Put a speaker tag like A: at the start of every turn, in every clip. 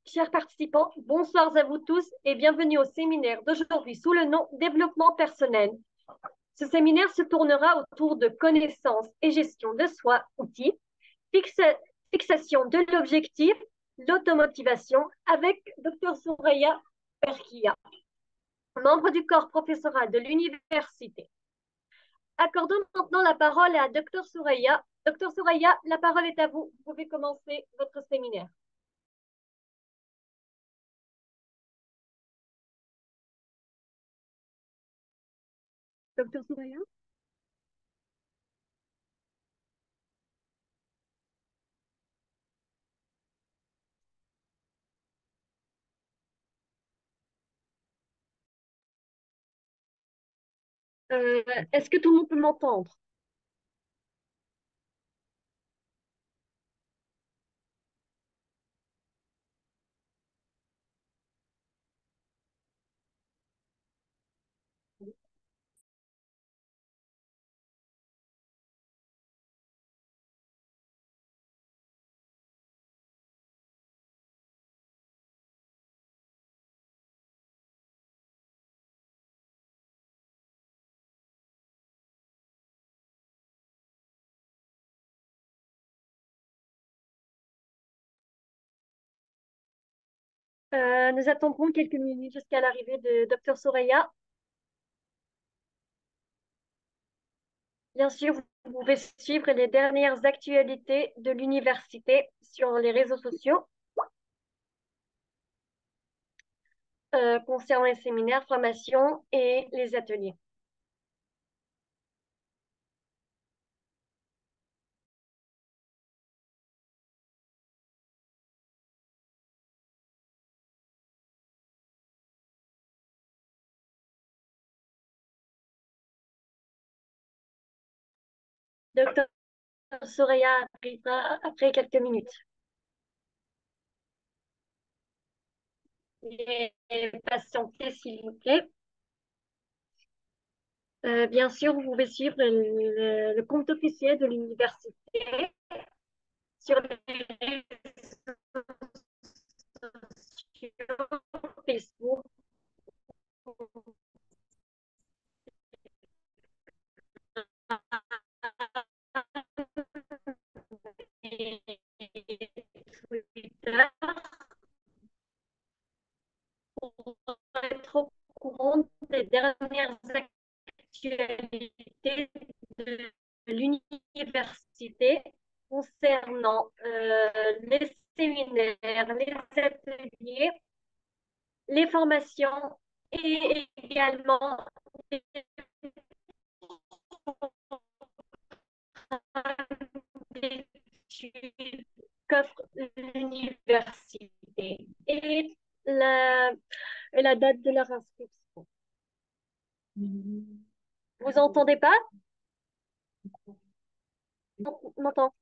A: Chers participants, bonsoir à vous tous et bienvenue au séminaire d'aujourd'hui sous le nom Développement personnel. Ce séminaire se tournera autour de connaissances et gestion de soi, outils, fixa- fixation de l'objectif, l'automotivation avec Dr Souraya Berkia, membre du corps professoral de l'université. Accordons maintenant la parole à Dr Souraya. Dr Souraya, la parole est à vous. Vous pouvez commencer votre séminaire. Dr Souraya. Euh, Est-ce que tout le monde peut m'entendre? Nous attendrons quelques minutes jusqu'à l'arrivée de Dr Soraya. Bien sûr, vous pouvez suivre les dernières actualités de l'université sur les réseaux sociaux concernant les séminaires, formations et les ateliers. Dr Soraya arrivera après quelques minutes. Et patientez, s'il vous plaît. Bien sûr, vous pouvez suivre le compte officiel de l'université sur les réseaux sociaux, Facebook et Twitter pour être au courant des dernières actualités de l'université concernant les séminaires, les ateliers, les formations et également les études qu'offre l'université et la, et la date de leur inscription. Vous entendez pas? On m'entend.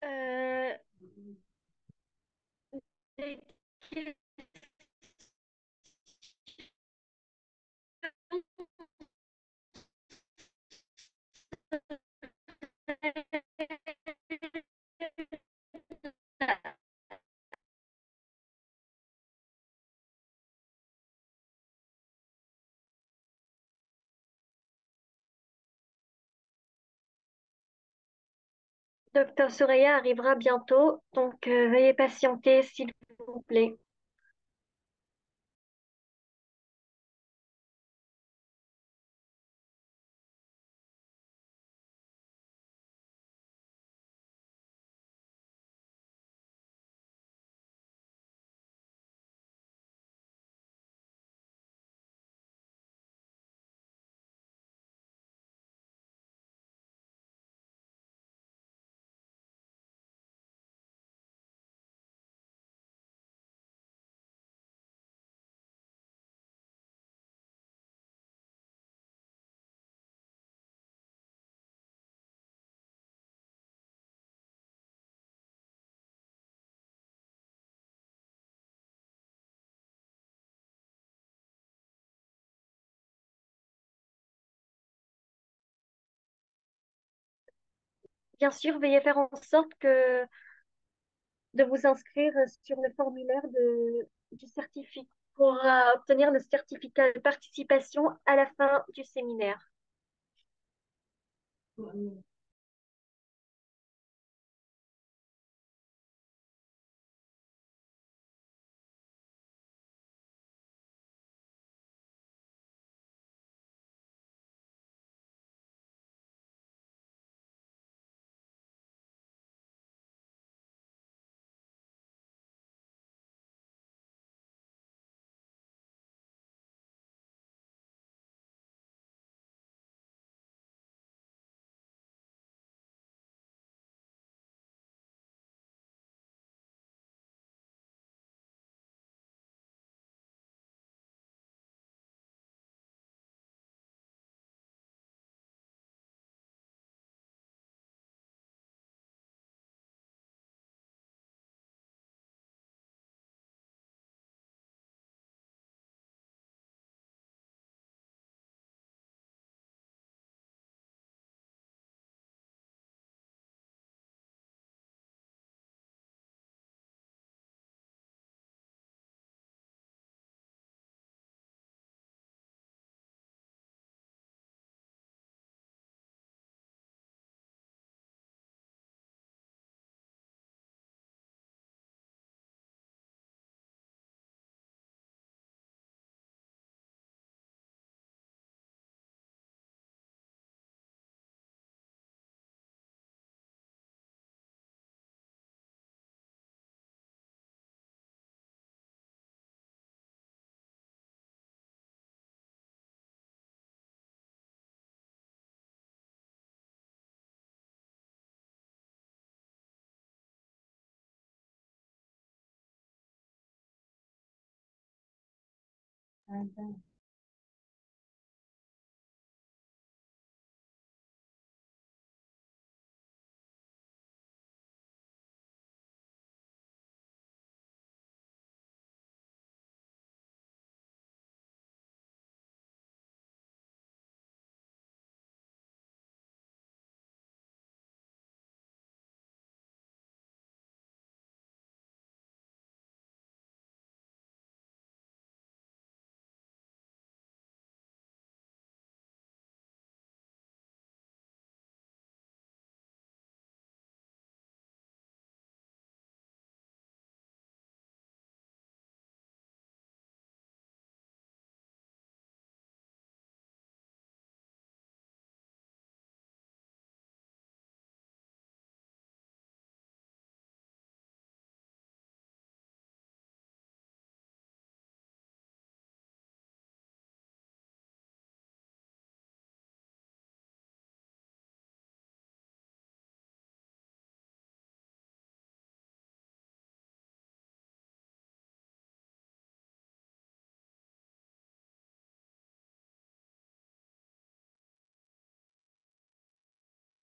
A: Euh, les Docteur Soraya arrivera bientôt, donc veuillez patienter, s'il vous plaît. Bien sûr, veuillez faire en sorte de vous inscrire sur le formulaire du certificat pour obtenir le certificat de participation à la fin du séminaire.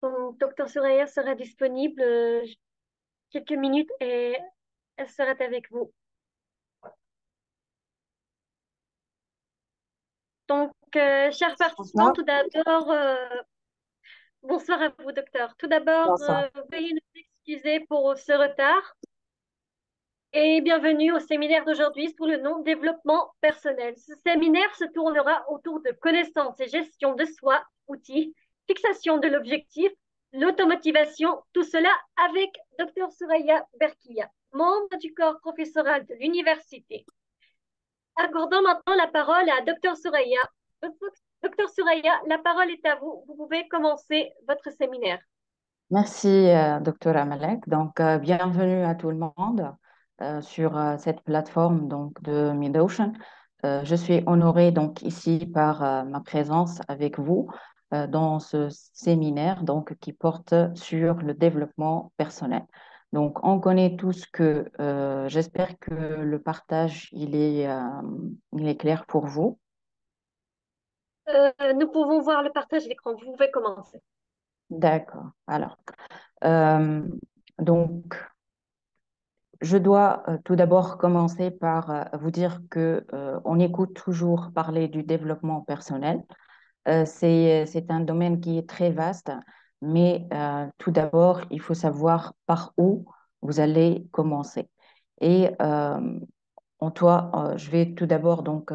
A: Donc, Docteur Soraya sera disponible quelques minutes et elle sera avec vous. Donc, chers participants,
B: Bonsoir.
A: tout d'abord, bonsoir à vous, docteur. Tout d'abord,
B: Bonsoir.
A: veuillez nous excuser pour ce retard et bienvenue au séminaire d'aujourd'hui sous le nom Développement personnel. Ce séminaire se tournera autour de connaissances et gestion de soi, outils, fixation de l'objectif, l'automotivation, tout cela avec Dr Soraya Berkia, membre du corps professoral de l'université. Accordons maintenant la parole à Dr Soraya. Dr Soraya, la parole est à vous. Vous pouvez commencer votre séminaire.
B: Merci, docteur Amalek. Donc, bienvenue à tout le monde sur cette plateforme donc, de MidOcean. Je suis honorée donc, ici par ma présence avec vous dans ce séminaire donc, qui porte sur le développement personnel. Donc, on connaît tous que j'espère que le partage il est clair pour vous.
A: Nous pouvons voir le partage d'écran. Vous pouvez commencer.
B: D'accord. Alors, euh, donc, je dois tout d'abord commencer par vous dire que on écoute toujours parler du développement personnel. C'est un domaine qui est très vaste, mais tout d'abord, il faut savoir par où vous allez commencer. Et je vais tout d'abord donc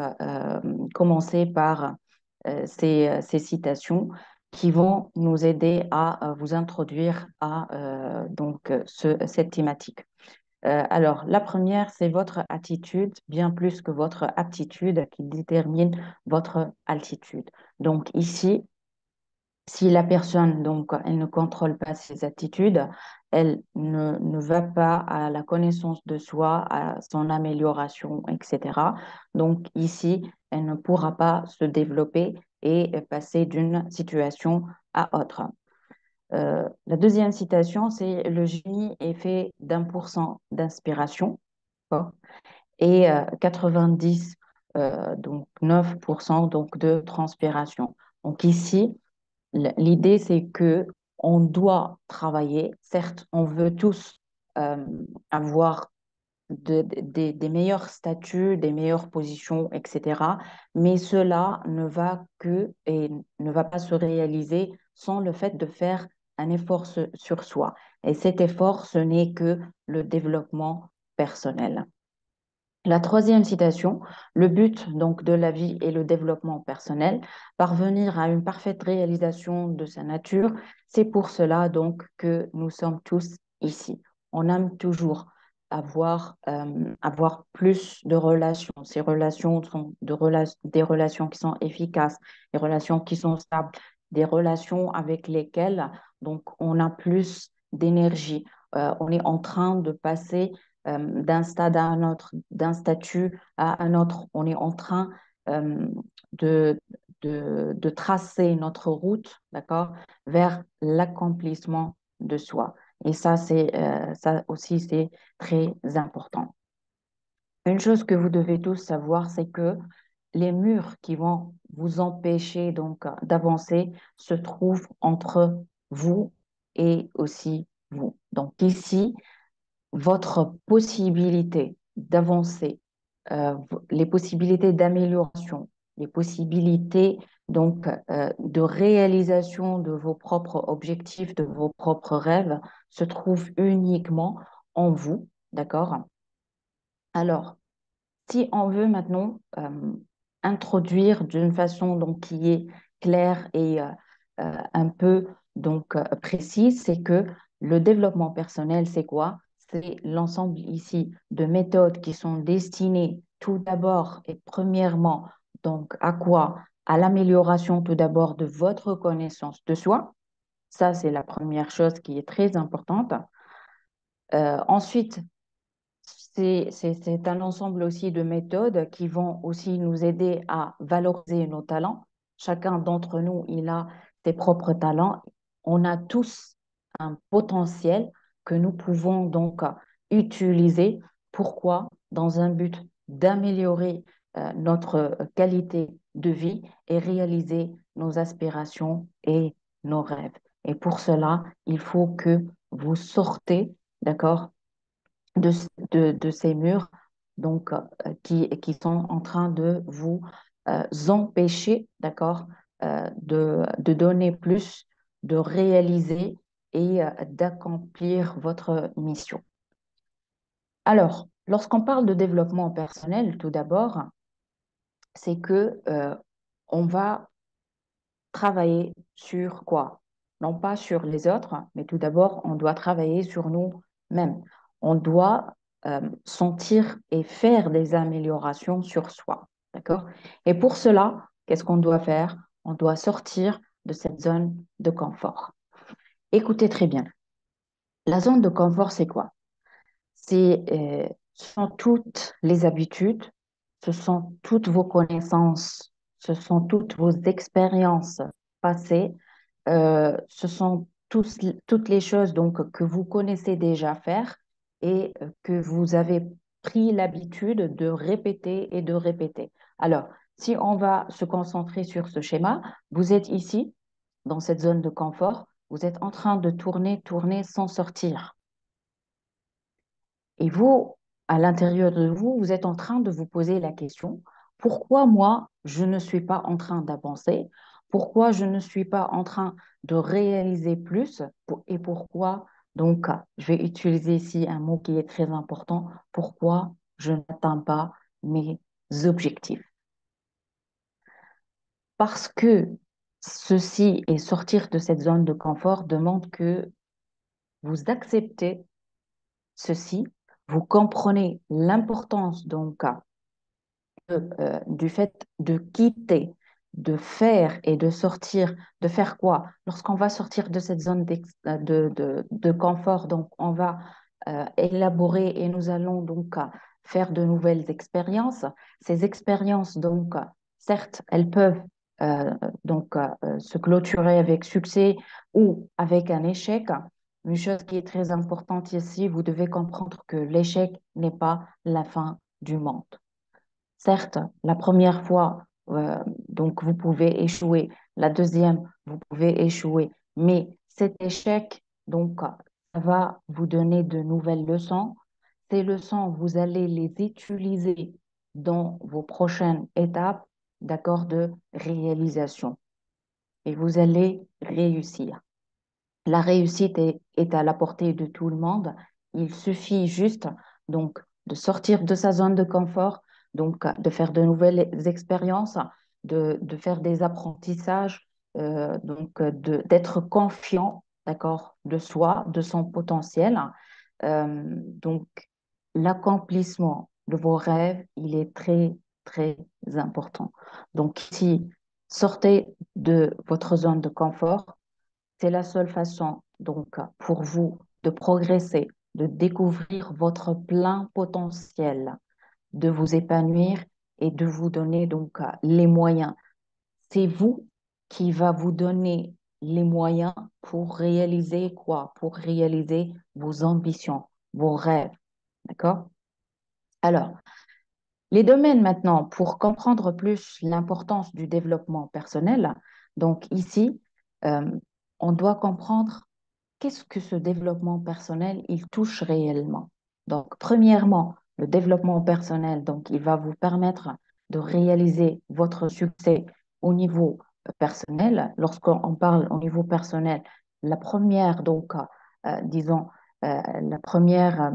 B: commencer par ces citations qui vont nous aider à vous introduire à cette thématique. Alors, la première, c'est votre attitude, bien plus que votre aptitude qui détermine votre altitude. Donc ici, si la personne, donc, elle ne contrôle pas ses attitudes, elle ne va pas à la connaissance de soi, à son amélioration, etc. Donc ici, elle ne pourra pas se développer et passer d'une situation à autre. La deuxième citation, c'est le génie est fait d'1% d'inspiration, d'accord, et 90, donc 9% donc de transpiration. Donc ici, l'idée, c'est que on doit travailler. Certes, on veut tous euh, avoir des meilleurs statuts, des meilleures positions, etc. Mais cela ne va pas se réaliser sans le fait de faire un effort sur soi. Et cet effort, ce n'est que le développement personnel. La troisième citation, le but donc de la vie est le développement personnel, parvenir à une parfaite réalisation de sa nature, c'est pour cela donc que nous sommes tous ici. On aime toujours avoir plus de relations. Ces relations sont des relations qui sont efficaces, des relations qui sont stables, des relations avec lesquelles donc on a plus d'énergie. On est en train de passer d'un stade à un autre, d'un statut à un autre. On est en train euh, de, de tracer notre route, d'accord, vers l'accomplissement de soi. Et ça aussi, c'est très important. Une chose que vous devez tous savoir, c'est que les murs qui vont vous empêcher donc d'avancer se trouvent entre vous et aussi vous. Donc ici, votre possibilité d'avancer, les possibilités d'amélioration, les possibilités donc de réalisation de vos propres objectifs, de vos propres rêves se trouvent uniquement en vous, d'accord? Alors, si on veut maintenant introduire d'une façon donc qui est claire et un peu donc précise, c'est que le développement personnel, c'est quoi? C'est l'ensemble ici de méthodes qui sont destinées tout d'abord et premièrement donc à quoi? À l'amélioration tout d'abord de votre connaissance de soi. Ça, c'est la première chose qui est très importante. Ensuite, c'est un ensemble aussi de méthodes qui vont aussi nous aider à valoriser nos talents. Chacun d'entre nous, il a ses propres talents. On a tous un potentiel que nous pouvons donc utiliser. Pourquoi? Dans un but d'améliorer notre qualité de vie et réaliser nos aspirations et nos rêves. Et pour cela, il faut que vous sortez, d'accord, de, de ces murs donc, qui sont en train de vous empêcher, d'accord, de donner plus, de réaliser et d'accomplir votre mission. Alors, lorsqu'on parle de développement personnel, tout d'abord, c'est que on va travailler sur quoi? non pas sur les autres, mais tout d'abord, on doit travailler sur nous-mêmes. On doit sentir et faire des améliorations sur soi. D'accord? Et pour cela, qu'est-ce qu'on doit faire? On doit sortir de cette zone de confort. Écoutez très bien. La zone de confort, c'est quoi? Ce sont toutes les habitudes, ce sont toutes vos connaissances, ce sont toutes vos expériences passées, ce sont toutes les choses donc que vous connaissez déjà faire et que vous avez pris l'habitude de répéter et de répéter. Alors, si on va se concentrer sur ce schéma, vous êtes ici, dans cette zone de confort, vous êtes en train de tourner, tourner sans sortir. Et vous, à l'intérieur de vous, vous êtes en train de vous poser la question, pourquoi moi, je ne suis pas en train d'avancer? Pourquoi je ne suis pas en train de réaliser plus? Et pourquoi, donc, je vais utiliser ici un mot qui est très important, pourquoi je n'atteins pas mes objectifs? Parce que ceci et sortir de cette zone de confort demande que vous acceptez ceci, vous comprenez l'importance donc du fait de quitter, de faire et de sortir, de faire quoi? Lorsqu'on va sortir de cette zone de confort, donc on va élaborer et nous allons donc faire de nouvelles expériences. Ces expériences, donc, certes, elles peuvent se clôturer avec succès ou avec un échec. Une chose qui est très importante ici, vous devez comprendre que l'échec n'est pas la fin du monde. Certes, la première fois, donc vous pouvez échouer. La deuxième, vous pouvez échouer. Mais cet échec, donc, ça va vous donner de nouvelles leçons. Ces leçons, vous allez les utiliser dans vos prochaines étapes, d'accord, de réalisation. Et vous allez réussir. La réussite est à la portée de tout le monde. Il suffit juste donc de sortir de sa zone de confort, donc de faire de nouvelles expériences, de faire des apprentissages, d'être confiant, d'accord, de soi, de son potentiel. Donc l'accomplissement de vos rêves, il est très, très important. Donc si sortez de votre zone de confort, c'est la seule façon, donc, pour vous de progresser, de découvrir votre plein potentiel, de vous épanouir et de vous donner donc les moyens. C'est vous qui va vous donner les moyens pour réaliser quoi? Pour réaliser vos ambitions, vos rêves. D'accord? Alors, les domaines maintenant, pour comprendre plus l'importance du développement personnel, donc ici, euh, on doit comprendre qu'est-ce que ce développement personnel, il touche réellement. Donc, premièrement, le développement personnel, donc, il va vous permettre de réaliser votre succès au niveau personnel. Lorsqu'on parle au niveau personnel, la première, donc, disons, la première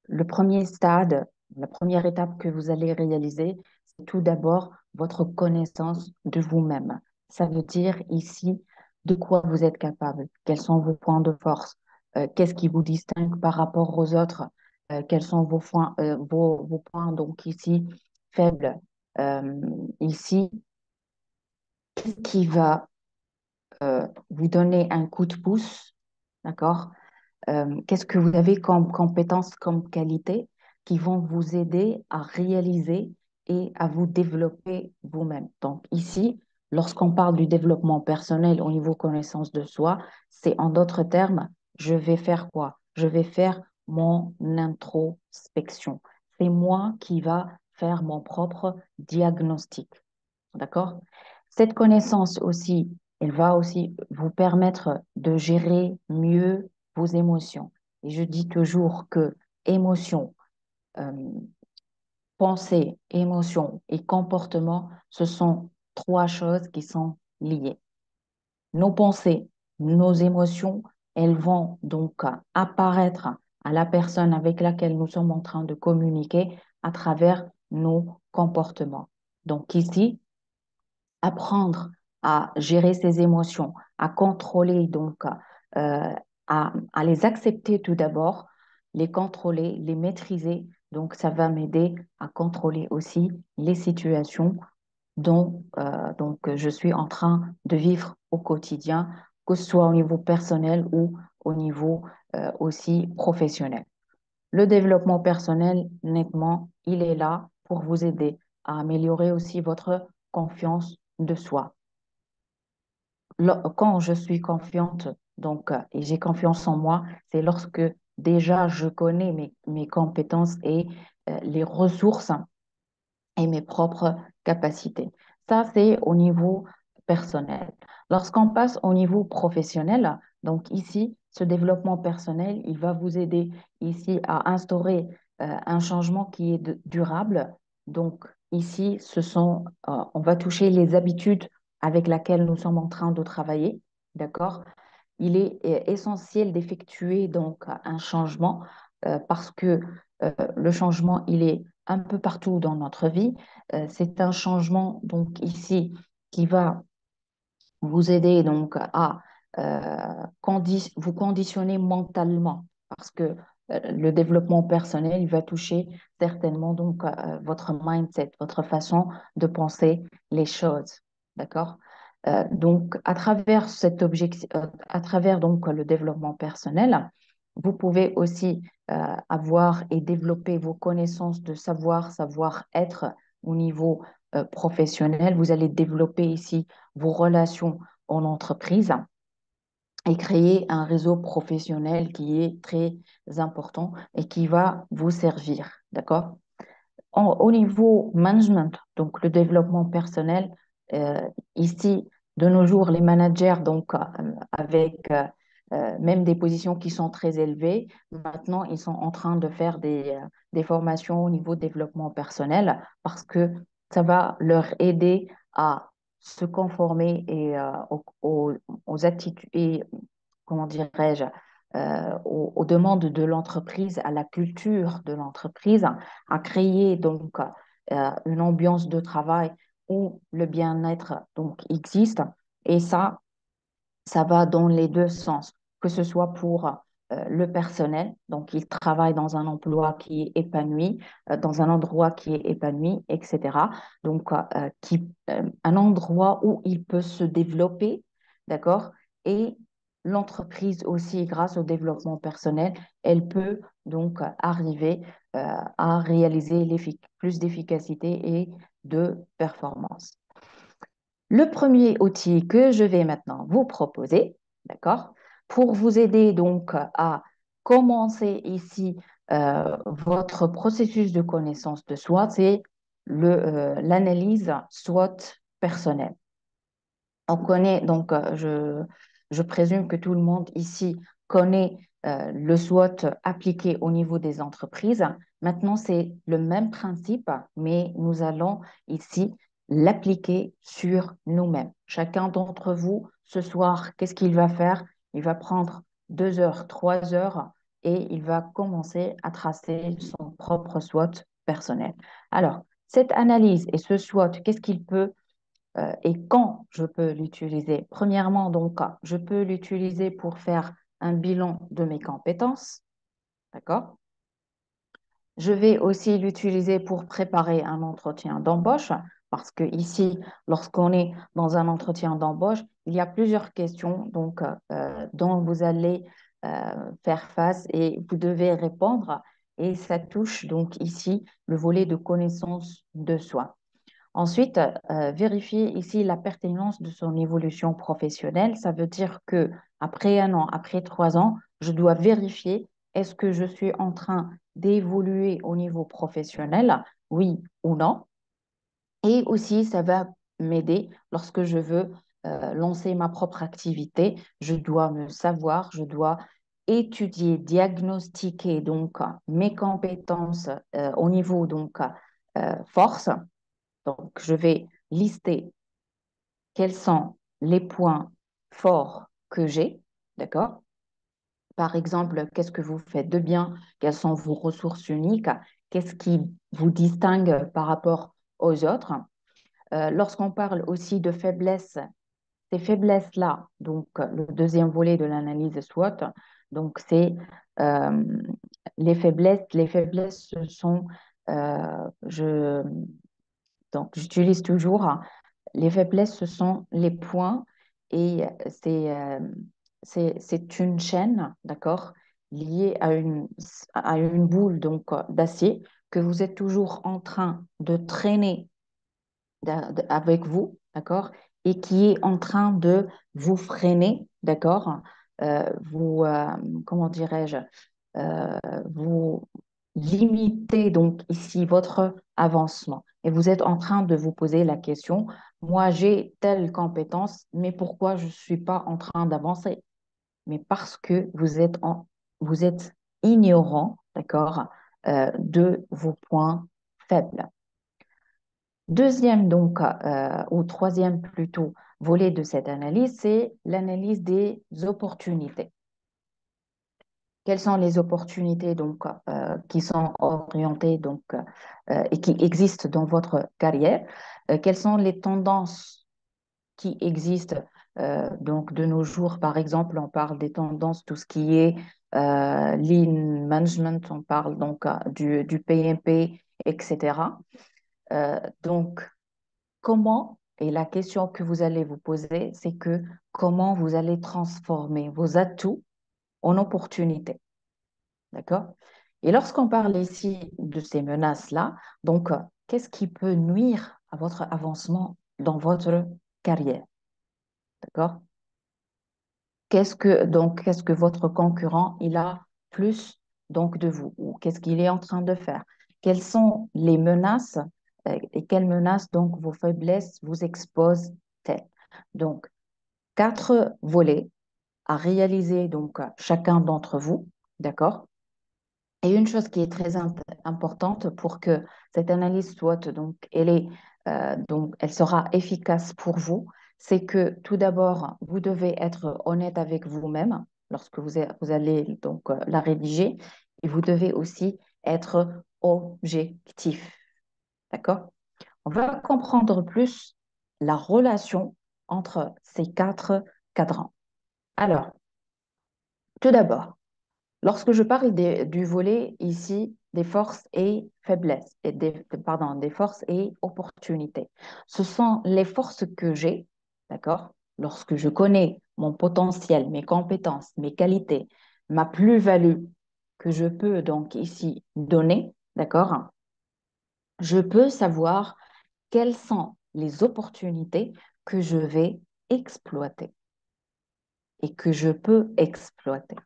B: le premier stade, la première étape que vous allez réaliser, c'est tout d'abord votre connaissance de vous-même. Ça veut dire ici de quoi vous êtes capable, quels sont vos points de force, qu'est-ce qui vous distingue par rapport aux autres, quels sont vos points donc ici faibles. Euh, Ici, qu'est-ce qui va vous donner un coup de pouce, d'accord? Qu'est-ce que vous avez comme compétences, comme qualités qui vont vous aider à réaliser et à vous développer vous-même. Donc ici, lorsqu'on parle du développement personnel au niveau connaissance de soi, c'est en d'autres termes, je vais faire quoi? Je vais faire mon introspection. C'est moi qui va faire mon propre diagnostic. D'accord? Cette connaissance aussi, elle va aussi vous permettre de gérer mieux vos émotions. Et je dis toujours que émotion, euh, pensée, émotion et comportement, ce sont trois choses qui sont liées. Nos pensées, nos émotions, elles vont donc apparaître à la personne avec laquelle nous sommes en train de communiquer à travers nos comportements. Donc ici, apprendre à gérer ses émotions, à contrôler, donc à les accepter tout d'abord, les contrôler, les maîtriser. Donc, ça va m'aider à contrôler aussi les situations dont je suis en train de vivre au quotidien, que ce soit au niveau personnel ou au niveau aussi professionnel. Le développement personnel, nettement, il est là pour vous aider à améliorer aussi votre confiance de soi. Quand je suis confiante, et j'ai confiance en moi, c'est lorsque déjà je connais mes compétences et les ressources et mes propres capacités. Ça, c'est au niveau personnel. Lorsqu'on passe au niveau professionnel, donc ici, ce développement personnel, il va vous aider ici à instaurer un changement qui est durable. Donc ici, on va toucher les habitudes avec lesquelles nous sommes en train de travailler, d'accord? Il est essentiel d'effectuer donc un changement parce que le changement, il est un peu partout dans notre vie. C'est un changement donc ici qui va vous aider donc à vous conditionner mentalement parce que le développement personnel, il va toucher certainement donc votre mindset, votre façon de penser les choses, d'accord? Donc à travers cet objectif, à travers donc le développement personnel, vous pouvez aussi avoir et développer vos connaissances de savoir-être au niveau professionnel. Vous allez développer ici vos relations en entreprise et créer un réseau professionnel qui est très important et qui va vous servir. D'accord? Au niveau management, donc le développement personnel, euh, ici, de nos jours, les managers, avec même des positions qui sont très élevées, maintenant, ils sont en train de faire des formations au niveau développement personnel parce que ça va leur aider à se conformer aux attitudes et, comment dirais-je, aux demandes de l'entreprise, à la culture de l'entreprise, à créer donc une ambiance de travail où le bien-être donc existe. Et ça va dans les deux sens, que ce soit pour le personnel, donc il travaille dans un emploi qui est épanoui, dans un endroit qui est épanoui, etc. Donc, un endroit où il peut se développer, d'accord? Et l'entreprise aussi, grâce au développement personnel, elle peut donc arriver à réaliser plus d'efficacité et de performance. Le premier outil que je vais maintenant vous proposer, d'accord, pour vous aider donc à commencer ici votre processus de connaissance de soi, c'est l'analyse SWOT personnelle. On connaît donc, je présume que tout le monde ici connaît le SWOT appliqué au niveau des entreprises. Maintenant, c'est le même principe, mais nous allons ici l'appliquer sur nous-mêmes. Chacun d'entre vous, ce soir, qu'est-ce qu'il va faire? Il va prendre 2 heures, 3 heures et il va commencer à tracer son propre SWOT personnel. Alors, cette analyse et ce SWOT, qu'est-ce qu'il peut et quand je peux l'utiliser? Premièrement, donc, je peux l'utiliser pour faire un bilan de mes compétences, d'accord? Je vais aussi l'utiliser pour préparer un entretien d'embauche, parce que ici, lorsqu'on est dans un entretien d'embauche, il y a plusieurs questions dont vous allez faire face et vous devez répondre. Et ça touche donc ici le volet de connaissance de soi. Ensuite, vérifier ici la pertinence de son évolution professionnelle. Ça veut dire que après 1 an, après 3 ans, je dois vérifier est-ce que je suis en train d'évoluer au niveau professionnel, oui ou non. Et aussi, ça va m'aider lorsque je veux lancer ma propre activité. Je dois me savoir, je dois étudier, diagnostiquer donc mes compétences au niveau force. Donc, je vais lister quels sont les points forts que j'ai, d'accord? Par exemple, qu'est-ce que vous faites de bien? Quelles sont vos ressources uniques? Qu'est-ce qui vous distingue par rapport aux autres? Lorsqu'on parle aussi de faiblesse ces faiblesses-là, donc le deuxième volet de l'analyse SWOT, donc c'est euh, les faiblesses. Les faiblesses, ce sont, je, donc j'utilise toujours, hein, les faiblesses, ce sont les points et c'est une chaîne, d'accord, liée à une boule donc d'acier que vous êtes toujours en train de traîner avec vous, d'accord, et qui est en train de vous freiner, d'accord, vous, comment dirais-je, euh, vous limitez donc ici votre avancement. Et vous êtes en train de vous poser la question, moi j'ai telle compétence, mais pourquoi je ne suis pas en train d'avancer? Mais parce que vous êtes ignorant, d'accord, de vos points faibles. Deuxième donc, ou troisième plutôt, volet de cette analyse, c'est l'analyse des opportunités. Quelles sont les opportunités donc, qui sont orientées donc, et qui existent dans votre carrière? Quelles sont les tendances qui existent donc de nos jours? Par exemple, on parle des tendances, tout ce qui est lean management, on parle donc du PMP, etc. Donc, comment, et la question que vous allez vous poser, c'est que comment vous allez transformer vos atouts en opportunités. D'accord? Et lorsqu'on parle ici de ces menaces-là, donc, qu'est-ce qui peut nuire à votre avancement dans votre carrière? D'accord? Qu'est-ce que votre concurrent, il a plus donc de vous, ou qu'est-ce qu'il est en train de faire? Quelles sont les menaces et quelles menaces donc vos faiblesses vous exposent-elles? Donc, quatre volets à réaliser donc chacun d'entre vous, d'accord? Et une chose qui est très importante pour que cette analyse soit donc elle sera efficace pour vous, c'est que tout d'abord vous devez être honnête avec vous-même lorsque vous allez donc la rédiger, et vous devez aussi être objectif, d'accord? On va comprendre plus la relation entre ces quatre cadrans. Alors, tout d'abord, lorsque je parle du volet ici des forces et faiblesses, et pardon, des forces et opportunités, ce sont les forces que j'ai, d'accord? Lorsque je connais mon potentiel, mes compétences, mes qualités, ma plus-value que je peux donc ici donner, d'accord? Je peux savoir quelles sont les opportunités que je vais exploiter et que je peux exploiter.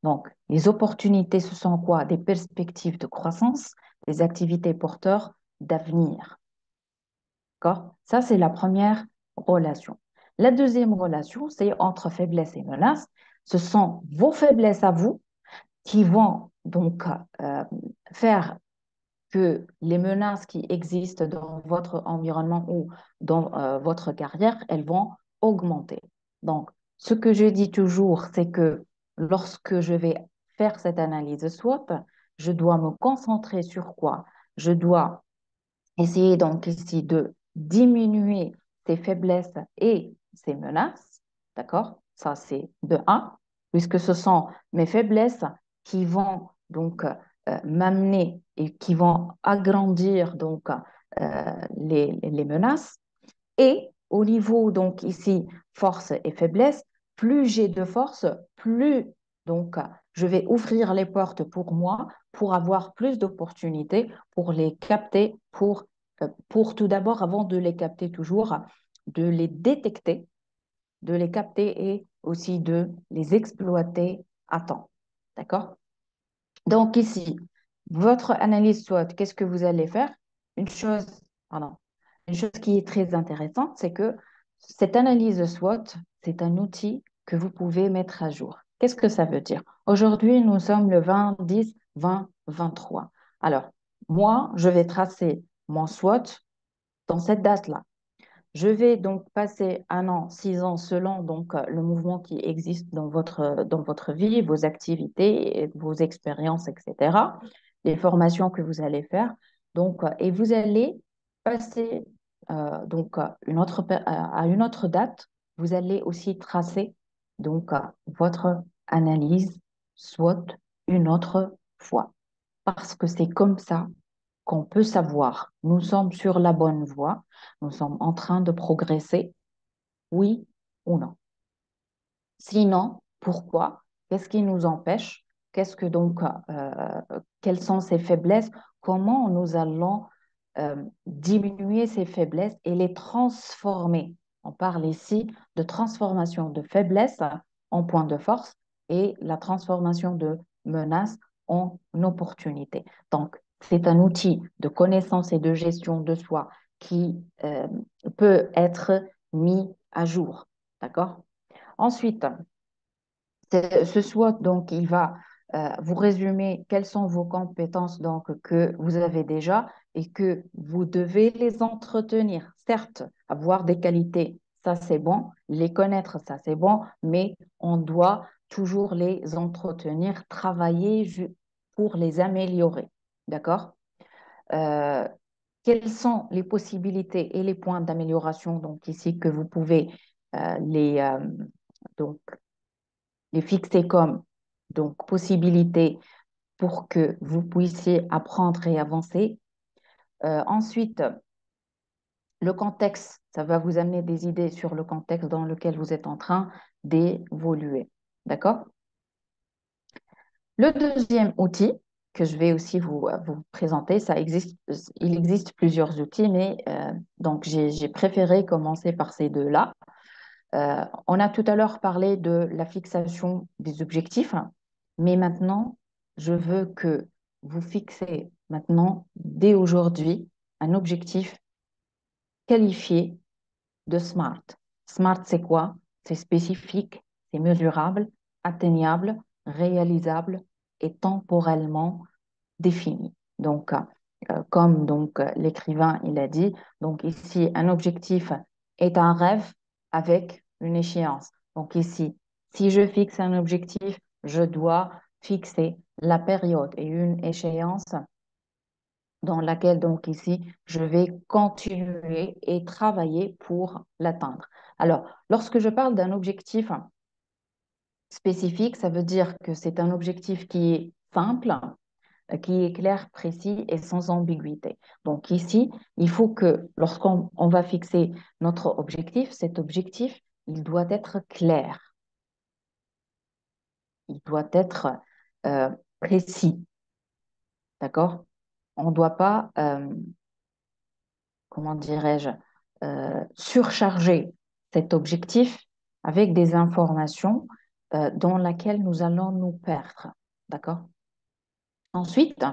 B: Donc, les opportunités, ce sont quoi? Des perspectives de croissance, des activités porteurs d'avenir. D'accord? Ça, c'est la première relation. La deuxième relation, c'est entre faiblesse et menace. Ce sont vos faiblesses à vous qui vont donc faire que les menaces qui existent dans votre environnement ou dans votre carrière, elles vont augmenter. Donc, ce que je dis toujours, c'est que lorsque je vais faire cette analyse SWOT, je dois me concentrer sur quoi? Je dois essayer donc ici de diminuer ces faiblesses et ces menaces, d'accord? Ça, c'est de un, puisque ce sont mes faiblesses qui vont donc m'amener et qui vont agrandir donc les menaces. Et au niveau, donc ici, force et faiblesse, plus j'ai de force, plus donc je vais ouvrir les portes pour moi, pour avoir plus d'opportunités, pour les capter, pour tout d'abord, avant de les capter toujours, de les détecter, de les capter et aussi de les exploiter à temps. D'accord? Donc ici, votre analyse SWOT, qu'est-ce que vous allez faire? Une chose, pardon, une chose qui est très intéressante, c'est que cette analyse SWOT, c'est un outil que vous pouvez mettre à jour. Qu'est-ce que ça veut dire? Aujourd'hui, nous sommes le 20-10-20-23. Alors, moi, je vais tracer mon SWOT dans cette date-là. Je vais donc passer un an, 6 ans, selon donc le mouvement qui existe dans votre vie, vos activités, vos expériences, etc., les formations que vous allez faire. Donc, et vous allez passer donc à une autre date vous allez aussi tracer donc votre analyse SWOT une autre fois. Parce que c'est comme ça qu'on peut savoir, nous sommes sur la bonne voie, nous sommes en train de progresser, oui ou non. Sinon, pourquoi? Qu'est-ce qui nous empêche? Qu'est-ce que donc, quelles sont ces faiblesses? Comment nous allons diminuer ces faiblesses et les transformer? On parle ici de transformation de faiblesse en point de force et la transformation de menace en opportunité. Donc, c'est un outil de connaissance et de gestion de soi qui peut être mis à jour. D'accord? Ensuite, ce SWOT, donc, il va vous résumer quelles sont vos compétences donc, que vous avez déjà et que vous devez les entretenir. Certes, avoir des qualités, ça c'est bon, les connaître, ça c'est bon, mais on doit toujours les entretenir, travailler pour les améliorer. D'accord? Euh, Quelles sont les possibilités et les points d'amélioration donc ici que vous pouvez donc les fixer comme donc possibilité pour que vous puissiez apprendre et avancer. Ensuite, le contexte, ça va vous amener des idées sur le contexte dans lequel vous êtes en train d'évoluer. D'accord? Le deuxième outil que je vais aussi vous présenter, il existe plusieurs outils, mais donc j'ai préféré commencer par ces deux-là. On a tout à l'heure parlé de la fixation des objectifs, mais maintenant, je veux que vous fixez maintenant, dès aujourd'hui, un objectif qualifié de SMART. SMART, c'est quoi? C'est spécifique, c'est mesurable, atteignable, réalisable et temporellement défini. Donc, comme donc l'écrivain il a dit, donc ici un objectif est un rêve avec une échéance. Donc ici, si je fixe un objectif, je dois fixer la période et une échéance dans laquelle donc ici je vais continuer et travailler pour l'atteindre. Alors, lorsque je parle d'un objectif spécifique, ça veut dire que c'est un objectif qui est simple, qui est clair, précis et sans ambiguïté. Donc ici, il faut que lorsqu'on va fixer notre objectif, cet objectif, il doit être clair, il doit être euh, précis, d'accord? On ne doit pas, comment dirais-je, surcharger cet objectif avec des informations dans lesquelles nous allons nous perdre, d'accord? Ensuite,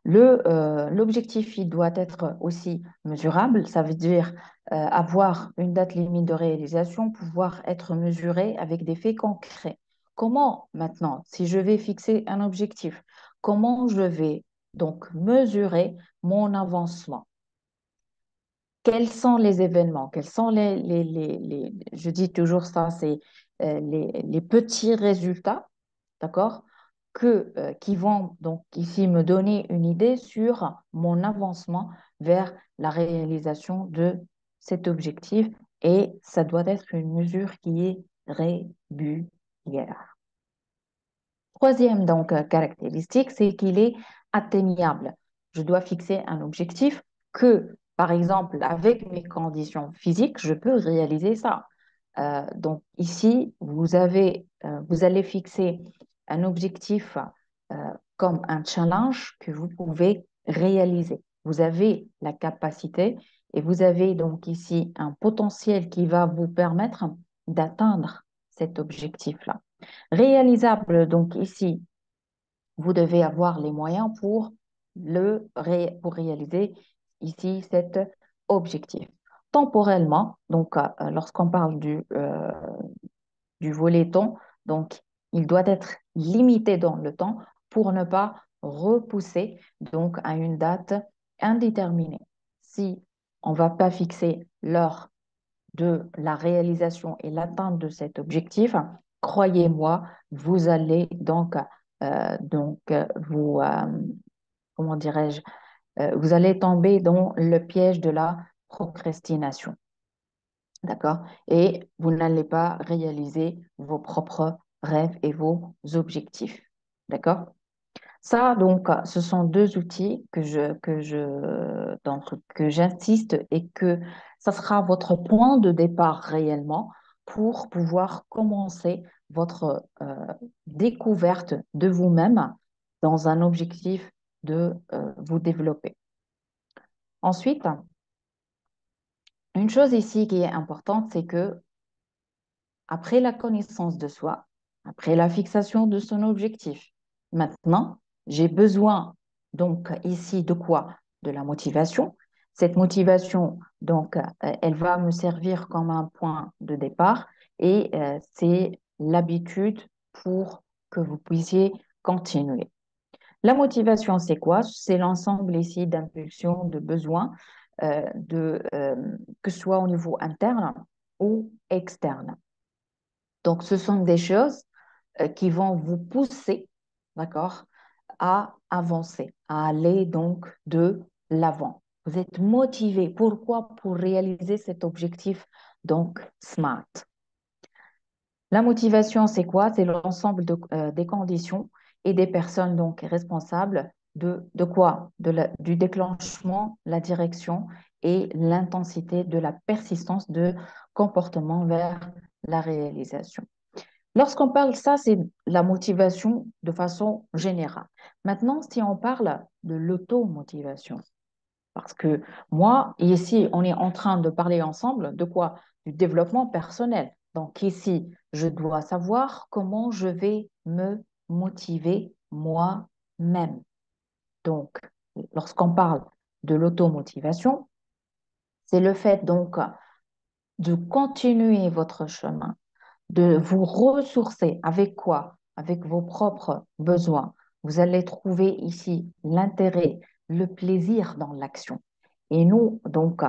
B: l'objectif, il doit être aussi mesurable. Ça veut dire avoir une date limite de réalisation, pouvoir être mesuré avec des faits concrets. Comment maintenant, si je vais fixer un objectif, comment je vais donc mesurer mon avancement? Quels sont les événements? Quels sont je dis toujours ça, c'est les petits résultats, d'accord, qui vont donc ici me donner une idée sur mon avancement vers la réalisation de cet objectif et ça doit être une mesure qui est régulière. Troisième donc caractéristique, c'est qu'il est atteignable. Je dois fixer un objectif que, par exemple, avec mes conditions physiques, je peux réaliser ça. Donc ici, vous allez fixer un objectif euh, comme un challenge que vous pouvez réaliser. Vous avez la capacité et vous avez donc ici un potentiel qui va vous permettre d'atteindre cet objectif-là. Réalisable, donc ici, vous devez avoir les moyens pour réaliser ici cet objectif. Temporellement, donc lorsqu'on parle du volet temps, donc il doit être limité dans le temps pour ne pas repousser donc à une date indéterminée. Si on ne va pas fixer l'heure de la réalisation et l'atteinte de cet objectif, croyez-moi, vous allez comment dirais-je, vous allez tomber dans le piège de la procrastination. d'accord? Et vous n'allez pas réaliser vos propres rêves et vos objectifs, d'accord? Ça, donc, ce sont deux outils donc, que j'insiste et que ça sera votre point de départ réellement pour pouvoir commencer votre découverte de vous-même dans un objectif de vous développer. Ensuite, une chose ici qui est importante, c'est que après la connaissance de soi, après la fixation de son objectif, maintenant, j'ai besoin donc ici de quoi? De la motivation. Cette motivation, donc, elle va me servir comme un point de départ et c'est l'habitude pour que vous puissiez continuer. La motivation, c'est quoi? C'est l'ensemble ici d'impulsions, de besoins, que ce soit au niveau interne ou externe. Donc, ce sont des choses qui vont vous pousser, d'accord, à avancer, à aller donc de l'avant. Vous êtes motivé. Pourquoi? Pour réaliser cet objectif, donc SMART. La motivation, c'est quoi? C'est l'ensemble des conditions et des personnes donc responsables de quoi? Du déclenchement, la direction et l'intensité de la persistance de comportement vers la réalisation. Lorsqu'on parle ça, c'est la motivation de façon générale. Maintenant, si on parle de l'automotivation, parce que moi, ici, on est en train de parler ensemble de quoi? Du développement personnel. Donc ici, je dois savoir comment je vais me motiver moi-même. Donc, lorsqu'on parle de l'automotivation, c'est le fait donc de continuer votre chemin, de vous ressourcer avec quoi? Avec vos propres besoins. Vous allez trouver ici l'intérêt, le plaisir dans l'action. Et nous, donc,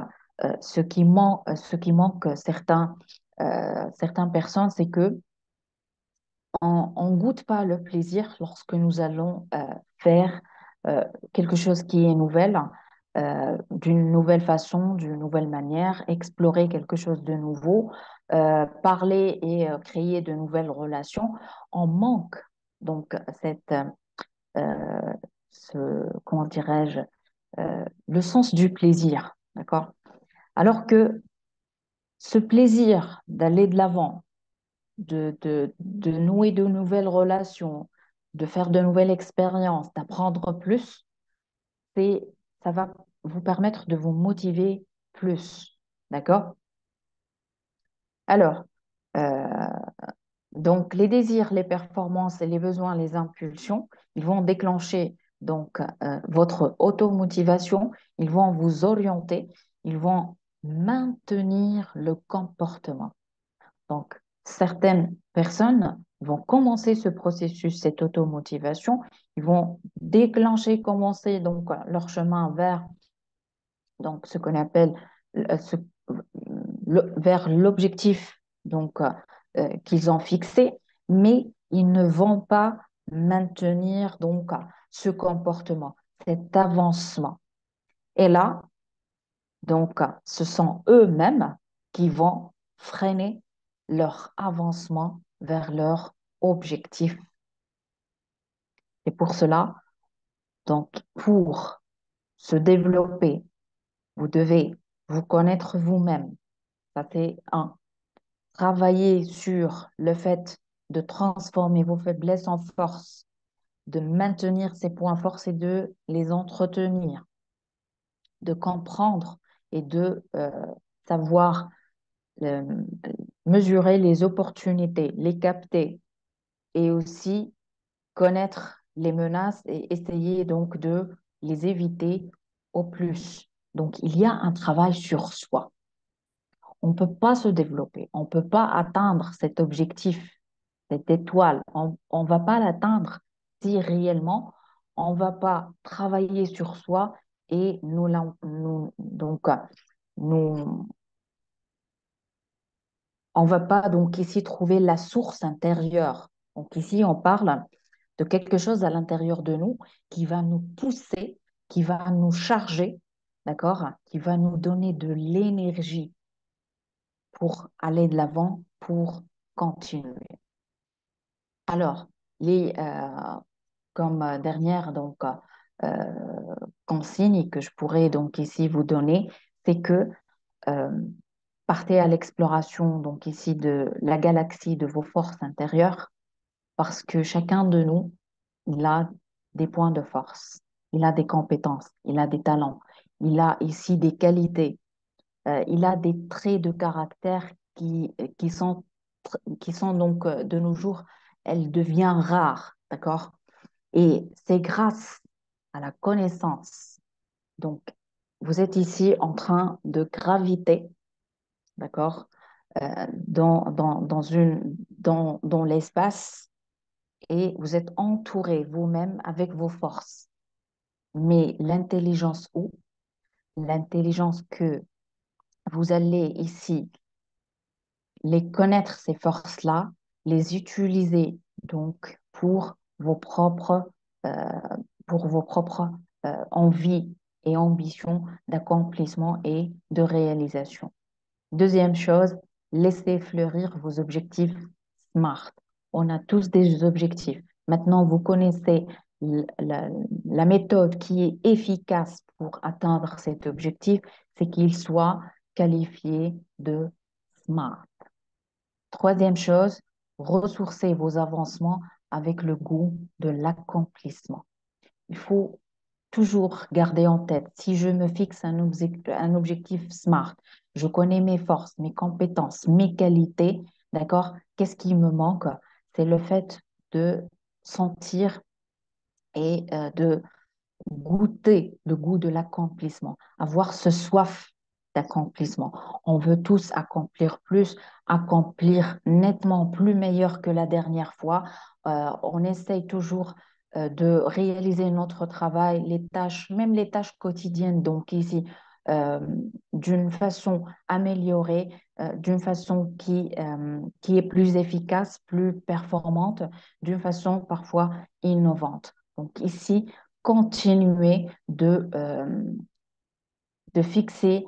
B: ce qui manque certaines personnes, c'est que on goûte pas le plaisir lorsque nous allons faire euh, quelque chose qui est nouvelle, d'une nouvelle façon, d'une nouvelle manière, explorer quelque chose de nouveau, parler et créer de nouvelles relations. On manque donc euh, comment dirais-je, le sens du plaisir, d'accord? Alors que ce plaisir d'aller de l'avant, de nouer de nouvelles relations, de faire de nouvelles expériences, d'apprendre plus, c'est, ça va vous permettre de vous motiver plus. D'accord? Alors, euh, donc les désirs, les performances et les besoins, les impulsions, ils vont déclencher donc votre automotivation, ils vont vous orienter, ils vont maintenir le comportement. Donc, certaines personnes vont commencer ce processus, cette automotivation, ils vont déclencher, commencer donc leur chemin vers donc ce qu'on appelle vers l'objectif donc qu'ils ont fixé, mais ils ne vont pas maintenir donc ce comportement, cet avancement. Et là, donc, ce sont eux-mêmes qui vont freiner leur avancement vers leur objectif. Et pour cela, donc, pour se développer, vous devez vous connaître vous-même. Ça, c'est un. Travailler sur le fait de transformer vos faiblesses en force, de maintenir ces points forts et de les entretenir, de comprendre et de savoir euh, mesurer les opportunités, les capter et aussi connaître les menaces et essayer donc de les éviter au plus. Donc, il y a un travail sur soi. On ne peut pas se développer, on ne peut pas atteindre cet objectif, cette étoile. On ne va pas l'atteindre si réellement on ne va pas travailler sur soi et nous, on ne va pas donc ici trouver la source intérieure. Donc ici, on parle de quelque chose à l'intérieur de nous qui va nous pousser, qui va nous charger, d'accord? Qui va nous donner de l'énergie pour aller de l'avant, pour continuer. Alors, comme dernière consigne que je pourrais donc ici vous donner, c'est que euh, partez à l'exploration donc ici de la galaxie de vos forces intérieures parce que chacun de nous, il a des points de force, il a des compétences, il a des talents, il a ici des qualités, il a des traits de caractère qui sont donc de nos jours, elle devient rare, d'accord? Et c'est grâce à la connaissance. Donc, vous êtes ici en train de graviter, d'accord, dans l'espace et vous êtes entouré vous-même avec vos forces. Mais l'intelligence où? L'intelligence que vous allez ici les connaître, ces forces-là, les utiliser donc euh, pour vos propres envies et ambitions d'accomplissement et de réalisation. Deuxième chose, laissez fleurir vos objectifs SMART. On a tous des objectifs. Maintenant, vous connaissez la, la méthode qui est efficace pour atteindre cet objectif, c'est qu'il soit qualifié de SMART. Troisième chose, ressourcez vos avancements avec le goût de l'accomplissement. Il faut toujours garder en tête, si je me fixe un objectif SMART, je connais mes forces, mes compétences, mes qualités, d'accord? Qu'est-ce qui me manque? C'est le fait de sentir et de goûter le goût de l'accomplissement, avoir ce soif d'accomplissement. On veut tous accomplir plus, accomplir nettement plus meilleur que la dernière fois. On essaye toujours de réaliser notre travail, les tâches, même les tâches quotidiennes, donc ici, euh, d'une façon améliorée, d'une façon qui est plus efficace, plus performante, d'une façon parfois innovante. Donc ici, continuer de fixer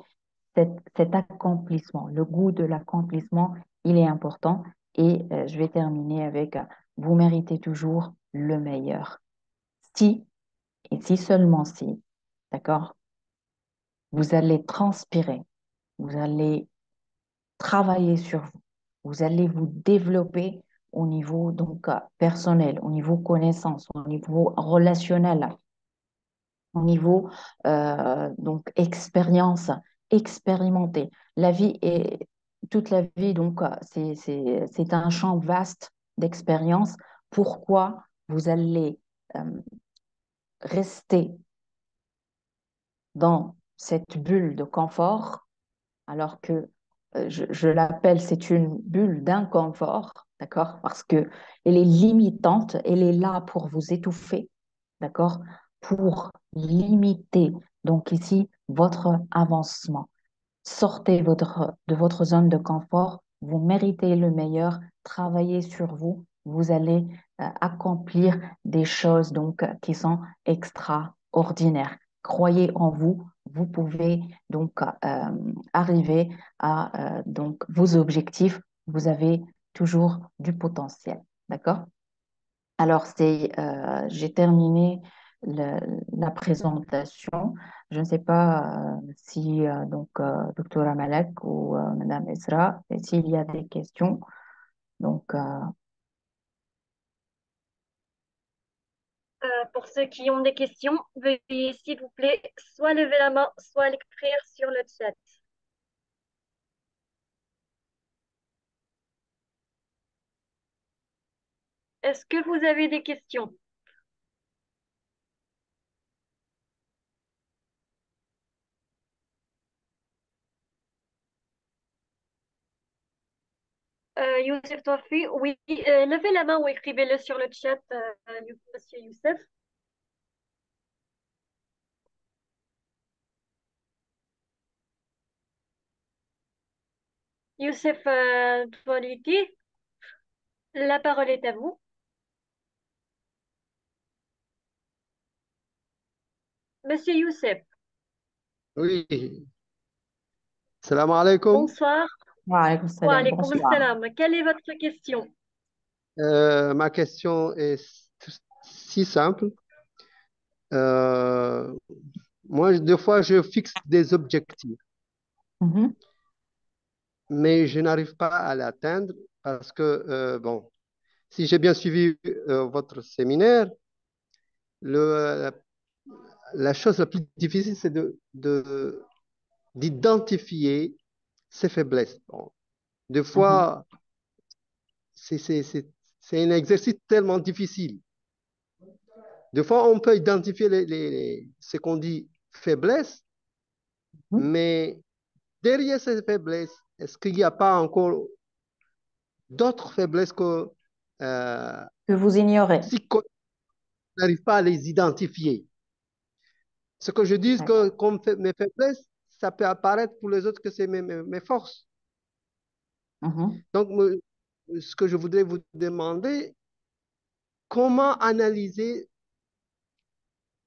B: cet accomplissement. Le goût de l'accomplissement, il est important. Et je vais terminer avec, vous méritez toujours le meilleur. Si, et si seulement si, d'accord, vous allez transpirer, vous allez travailler sur vous, vous allez vous développer au niveau donc personnel, au niveau connaissance, au niveau relationnel, au niveau donc expérience, expérimenté. La vie est toute la vie donc c'est un champ vaste d'expérience. Pourquoi vous allez euh, rester dans cette bulle de confort alors que je l'appelle c'est une bulle d'inconfort, d'accord? Parce que elle est limitante, elle est là pour vous étouffer, d'accord? Pour limiter, donc ici, votre avancement. Sortez de votre zone de confort, vous méritez le meilleur, travaillez sur vous, vous allez accomplir des choses donc qui sont extraordinaires. Croyez en vous, vous pouvez donc arriver à donc vos objectifs, vous avez toujours du potentiel, d'accord? Alors, j'ai terminé la présentation. Je ne sais pas si docteur Malek ou Madame Esra, et s'il y a des questions. Donc,
A: Pour ceux qui ont des questions, veuillez s'il vous plaît soit lever la main, soit l'écrire sur le chat. Est-ce que vous avez des questions? Youssef Tofi, oui, levez la main ou écrivez-le sur le chat, Monsieur Youssef. Youssef Toliti, la parole est à vous. Monsieur Youssef,
C: Oui, salam alaikum.
A: bonsoir.
B: Wa alaykoum
A: Wa
B: salam.
A: alaykoum
B: Bonsoir.
A: salam. Quelle est votre question?
C: Ma question est si simple. Euh, Moi, des fois, je fixe des objectifs,
B: Mhm,
C: mais je n'arrive pas à l'atteindre parce que, bon, si j'ai bien suivi votre séminaire, le, la chose la plus difficile, c'est d'identifier ses faiblesses. Bon, des
B: mhm,
C: fois, c'est c'est- c'est- c'est un exercice tellement difficile. Des fois, on peut identifier ce qu'on dit faiblesse,
B: mhm.
C: mais derrière ces faiblesses, est-ce qu'il n'y a pas encore d'autres faiblesses que
B: Que vous ignorez.
C: si on n'arrive pas à les identifier? Ce que je dis que
B: D'accord.
C: comme mes faiblesses, ça peut apparaître pour les autres que c'est mes forces.
B: Mhm.
C: Donc, ce que je voudrais vous demander, comment analyser,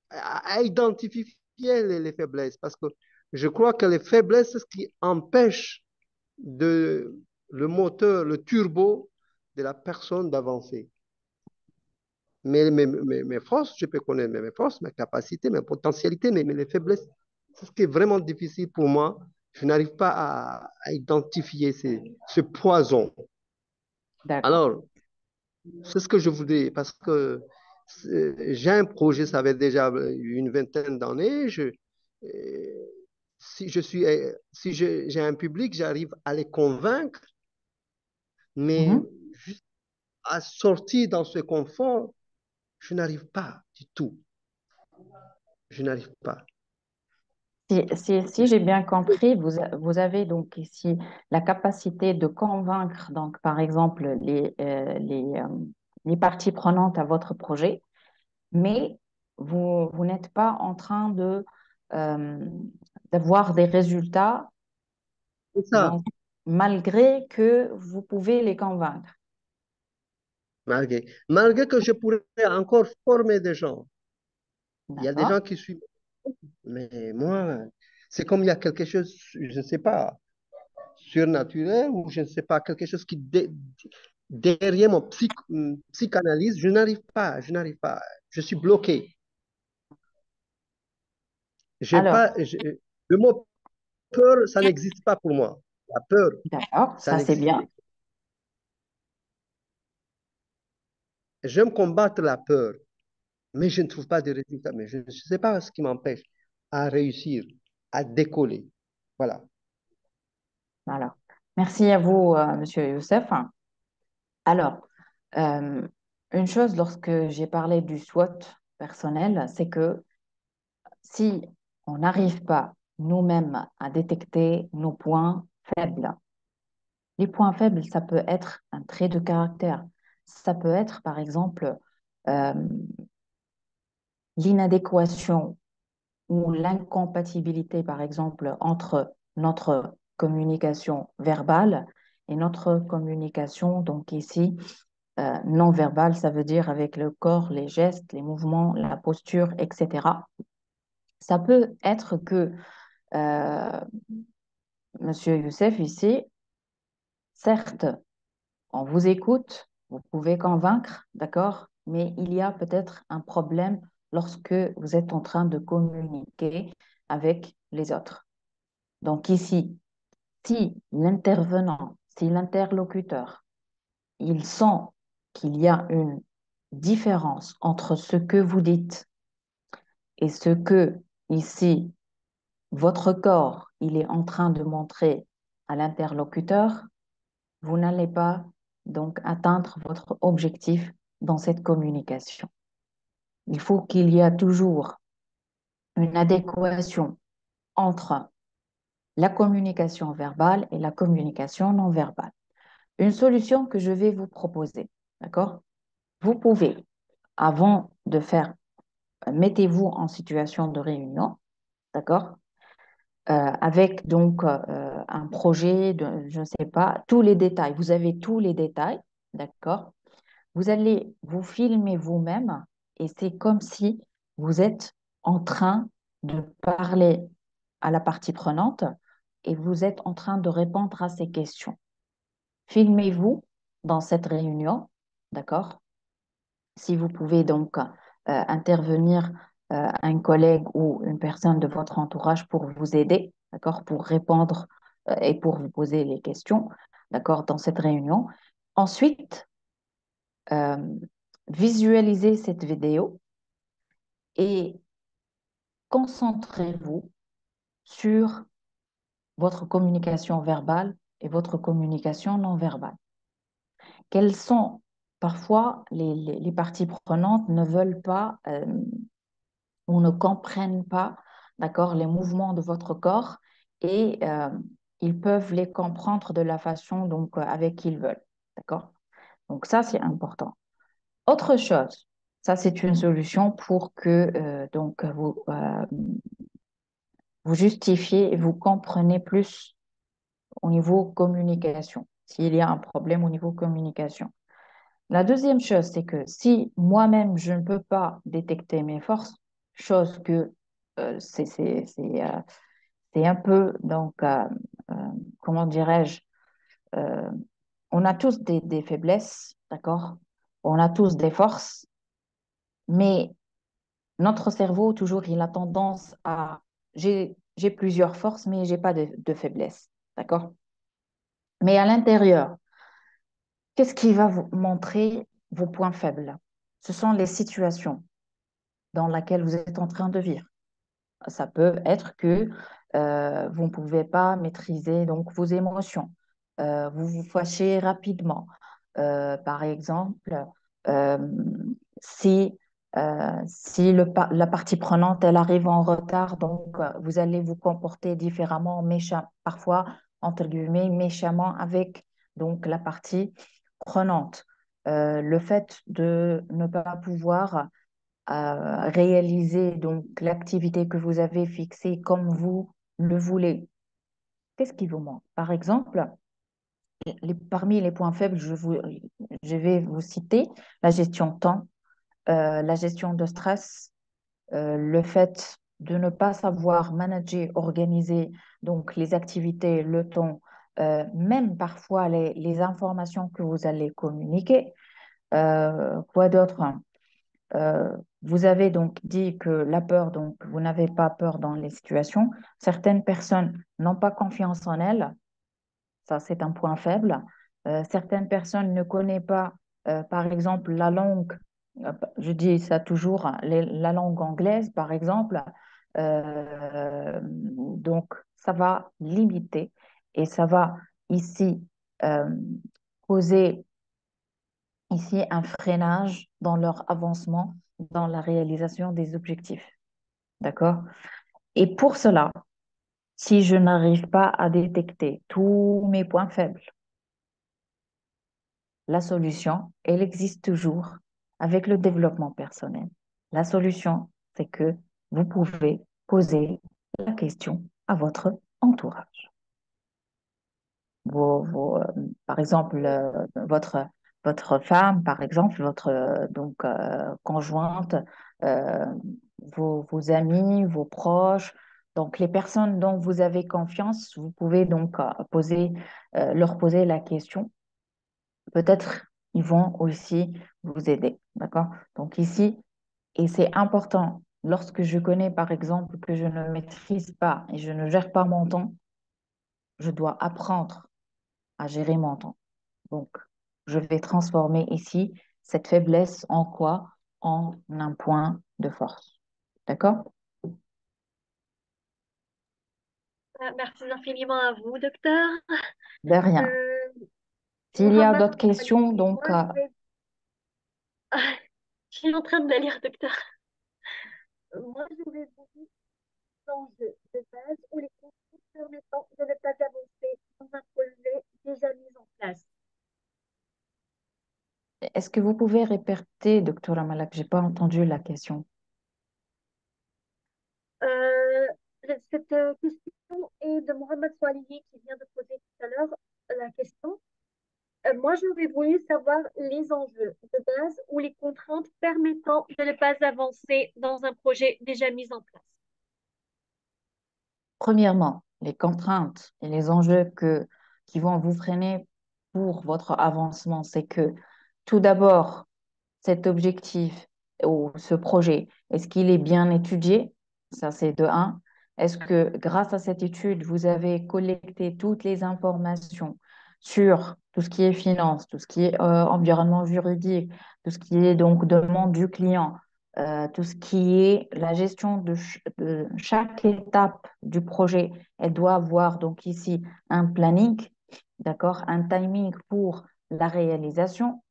C: à identifier les faiblesses? Parce que je crois que les faiblesses, c'est ce qui empêche de, le moteur, le turbo de la personne d'avancer. Mais mes forces, je peux connaître mes forces, mes capacités, mes potentialités, mais les faiblesses, c'est ce qui est vraiment difficile pour moi. Je n'arrive pas à identifier ce poison.
B: D'accord.
C: Alors, c'est ce que je voudrais, parce que j'ai un projet, ça fait déjà une vingtaine d'années. Euh, si je suis, si j'ai un public, j'arrive à les convaincre, mais
B: Mhm.
C: juste à sortir dans ce confort, je n'arrive pas du tout. Je n'arrive pas.
B: Si j'ai bien compris, vous avez donc ici la capacité de convaincre, donc, par exemple, les parties prenantes à votre projet, mais vous n'êtes pas en train euh, d'avoir des résultats
C: C'est ça,
B: donc, malgré que vous pouvez les convaincre.
C: malgré que je pourrais encore former des gens. Il y a des
B: D'accord?
C: gens qui suivent, mais moi, c'est comme il y a quelque chose, je ne sais pas, surnaturel ou je ne sais pas, quelque chose qui, derrière mon psychanalyse, je n'arrive pas, je suis bloqué. J'ai
B: Alors,
C: pas, le mot peur, ça n'existe pas pour moi. La peur,
B: d'accord,
C: ça
B: ça c'est
C: n'existe.
B: bien.
C: J'aime combattre la peur, mais je ne trouve pas de résultat. Mais je ne sais pas ce qui m'empêche à réussir, à décoller. Voilà.
B: Alors, merci à vous, Monsieur Youssef. Alors, euh, une chose, lorsque j'ai parlé du SWOT personnel, c'est que si on n'arrive pas nous-mêmes à détecter nos points faibles, les points faibles, ça peut être un trait de caractère. Ça peut être, par exemple, euh, l'inadéquation ou l'incompatibilité, par exemple, entre notre communication verbale et notre communication, donc ici, non verbale, ça veut dire avec le corps, les gestes, les mouvements, la posture, etc. Ça peut être que euh, Monsieur Youssef ici, certes, on vous écoute, vous pouvez convaincre, d'accord, mais il y a peut-être un problème lorsque vous êtes en train de communiquer avec les autres. Donc ici, si l'intervenant, si l'interlocuteur, il sent qu'il y a une différence entre ce que vous dites et ce que ici votre corps il est en train de montrer à l'interlocuteur, vous n'allez pas donc atteindre votre objectif dans cette communication. Il faut qu'il y ait toujours une adéquation entre la communication verbale et la communication non verbale. Une solution que je vais vous proposer, d'accord? Vous pouvez, avant de faire, mettez-vous en situation de réunion, d'accord? Avec donc un projet, je ne sais pas, tous les détails. Vous avez tous les détails, d'accord? Vous allez vous filmer vous-même et c'est comme si vous êtes en train de parler à la partie prenante et vous êtes en train de répondre à ces questions. Filmez-vous dans cette réunion, d'accord? Si vous pouvez donc intervenir un collègue ou une personne de votre entourage pour vous aider, d'accord, pour répondre et pour vous poser les questions, d'accord, dans cette réunion. Ensuite, euh, visualisez cette vidéo et concentrez-vous sur votre communication verbale et votre communication non verbale. Quelles sont parfois les parties prenantes ne veulent pas ou ne comprennent pas, d'accord, les mouvements de votre corps et ils peuvent les comprendre de la façon donc avec qu'ils veulent, d'accord? Donc ça, c'est important. Autre chose, ça c'est une solution pour que donc vous justifiez et vous comprenez plus au niveau communication, s'il y a un problème au niveau communication. La deuxième chose, c'est que si moi-même, je ne peux pas détecter mes forces, chose que c'est un peu, donc, euh, comment dirais-je, euh, on a tous des faiblesses, d'accord? On a tous des forces, mais notre cerveau, toujours, il a tendance à, j'ai plusieurs forces, mais j'ai pas de faiblesses, d'accord? Mais à l'intérieur, qu'est-ce qui va vous montrer vos points faibles? Ce sont les situations dans lesquelles vous êtes en train de vivre. Ça peut être que vous ne pouvez pas maîtriser donc vos émotions. Vous vous fâchez rapidement. Par exemple, euh, si, la partie prenante elle arrive en retard, donc vous allez vous comporter différemment, parfois entre guillemets méchamment avec donc la partie prenante. Le fait de ne pas pouvoir réaliser donc l'activité que vous avez fixée comme vous le voulez. Qu'est-ce qui vous manque? Par exemple, parmi les points faibles, je vais vous citer la gestion de temps, la gestion de stress, le fait de ne pas savoir manager, organiser donc les activités, le temps, même parfois les informations que vous allez communiquer. Quoi d'autre? Vous avez donc dit que la peur, donc vous n'avez pas peur dans les situations. Certaines personnes n'ont pas confiance en elles, ça c'est un point faible. Certaines personnes ne connaissent pas, par exemple, la langue, je dis ça toujours, hein, la langue anglaise, par exemple. Donc ça va limiter et ça va ici euh, causer ici un freinage dans leur avancement, dans la réalisation des objectifs. D'accord? Et pour cela, si je n'arrive pas à détecter tous mes points faibles, la solution, elle existe toujours avec le développement personnel. La solution, c'est que vous pouvez poser la question à votre entourage. Par exemple, votre femme, par exemple, votre donc, conjointe, euh, vos amis, vos proches, donc les personnes dont vous avez confiance, vous pouvez donc leur poser la question. Peut-être ils vont aussi vous aider, d'accord? Donc ici, et c'est important, lorsque je connais par exemple que je ne maîtrise pas et je ne gère pas mon temps, je dois apprendre à gérer mon temps. Donc, je vais transformer ici cette faiblesse en quoi? En un point de force. D'accord?
A: Merci infiniment à vous, docteur.
B: De rien.
A: Euh,
B: S'il y a
A: Mohamed
B: d'autres questions,
A: Bouali,
B: donc,
A: moi, je suis en train de la lire, docteur. Moi, je vais vous dire l'enjeu de base ou les conditions permettant de ne pas avancer dans un projet déjà mis en place.
B: est-ce que vous pouvez répéter, docteur Amalak? J'ai pas entendu la question.
A: Euh, cette question est de Mohamed Soualihi qui vient de poser tout à l'heure la question. Moi, j'aurais voulu savoir les enjeux de base ou les contraintes permettant de ne pas avancer dans un projet déjà mis en place.
B: Premièrement, les contraintes et les enjeux qui vont vous freiner pour votre avancement, c'est que tout d'abord, cet objectif ou ce projet, est-ce qu'il est bien étudié? Ça, c'est de un. Est-ce que grâce à cette étude, vous avez collecté toutes les informations sur tout ce qui est finance, tout ce qui est environnement juridique, tout ce qui est donc demande du client, tout ce qui est la gestion de chaque étape du projet? Elle doit avoir donc ici un planning, d'accord, un timing pour la réalisation.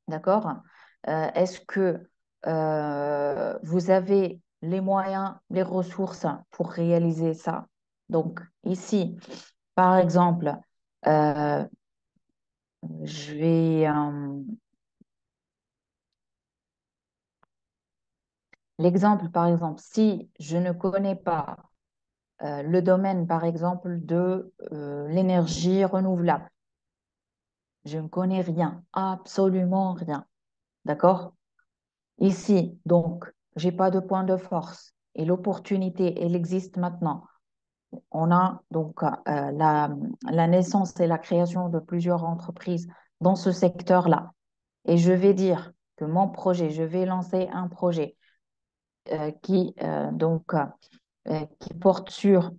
B: D'accord? Est-ce que vous avez les moyens, les ressources pour réaliser ça? Donc, ici, par exemple, euh, je vais... l'exemple, par exemple, si je ne connais pas le domaine, par exemple, de l'énergie renouvelable, je ne connais rien, absolument rien. D'accord? Ici, donc, j'ai pas de point de force et l'opportunité, elle existe maintenant. On a donc la naissance et la création de plusieurs entreprises dans ce secteur-là. Et je vais dire que mon projet, je vais lancer un projet qui porte sur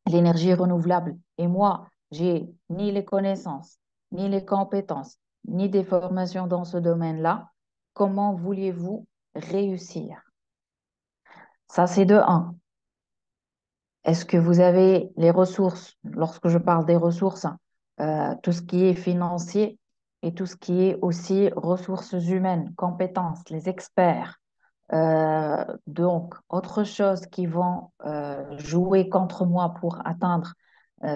B: l'énergie renouvelable. Et moi, j'ai ni les connaissances, ni les compétences, ni des formations dans ce domaine-là. Comment vouliez-vous réussir? Ça, c'est de un. Est-ce que vous avez les ressources? Lorsque je parle des ressources, tout ce qui est financier et tout ce qui est aussi ressources humaines, compétences, les experts. Donc, autre chose qui vont jouer contre moi pour atteindre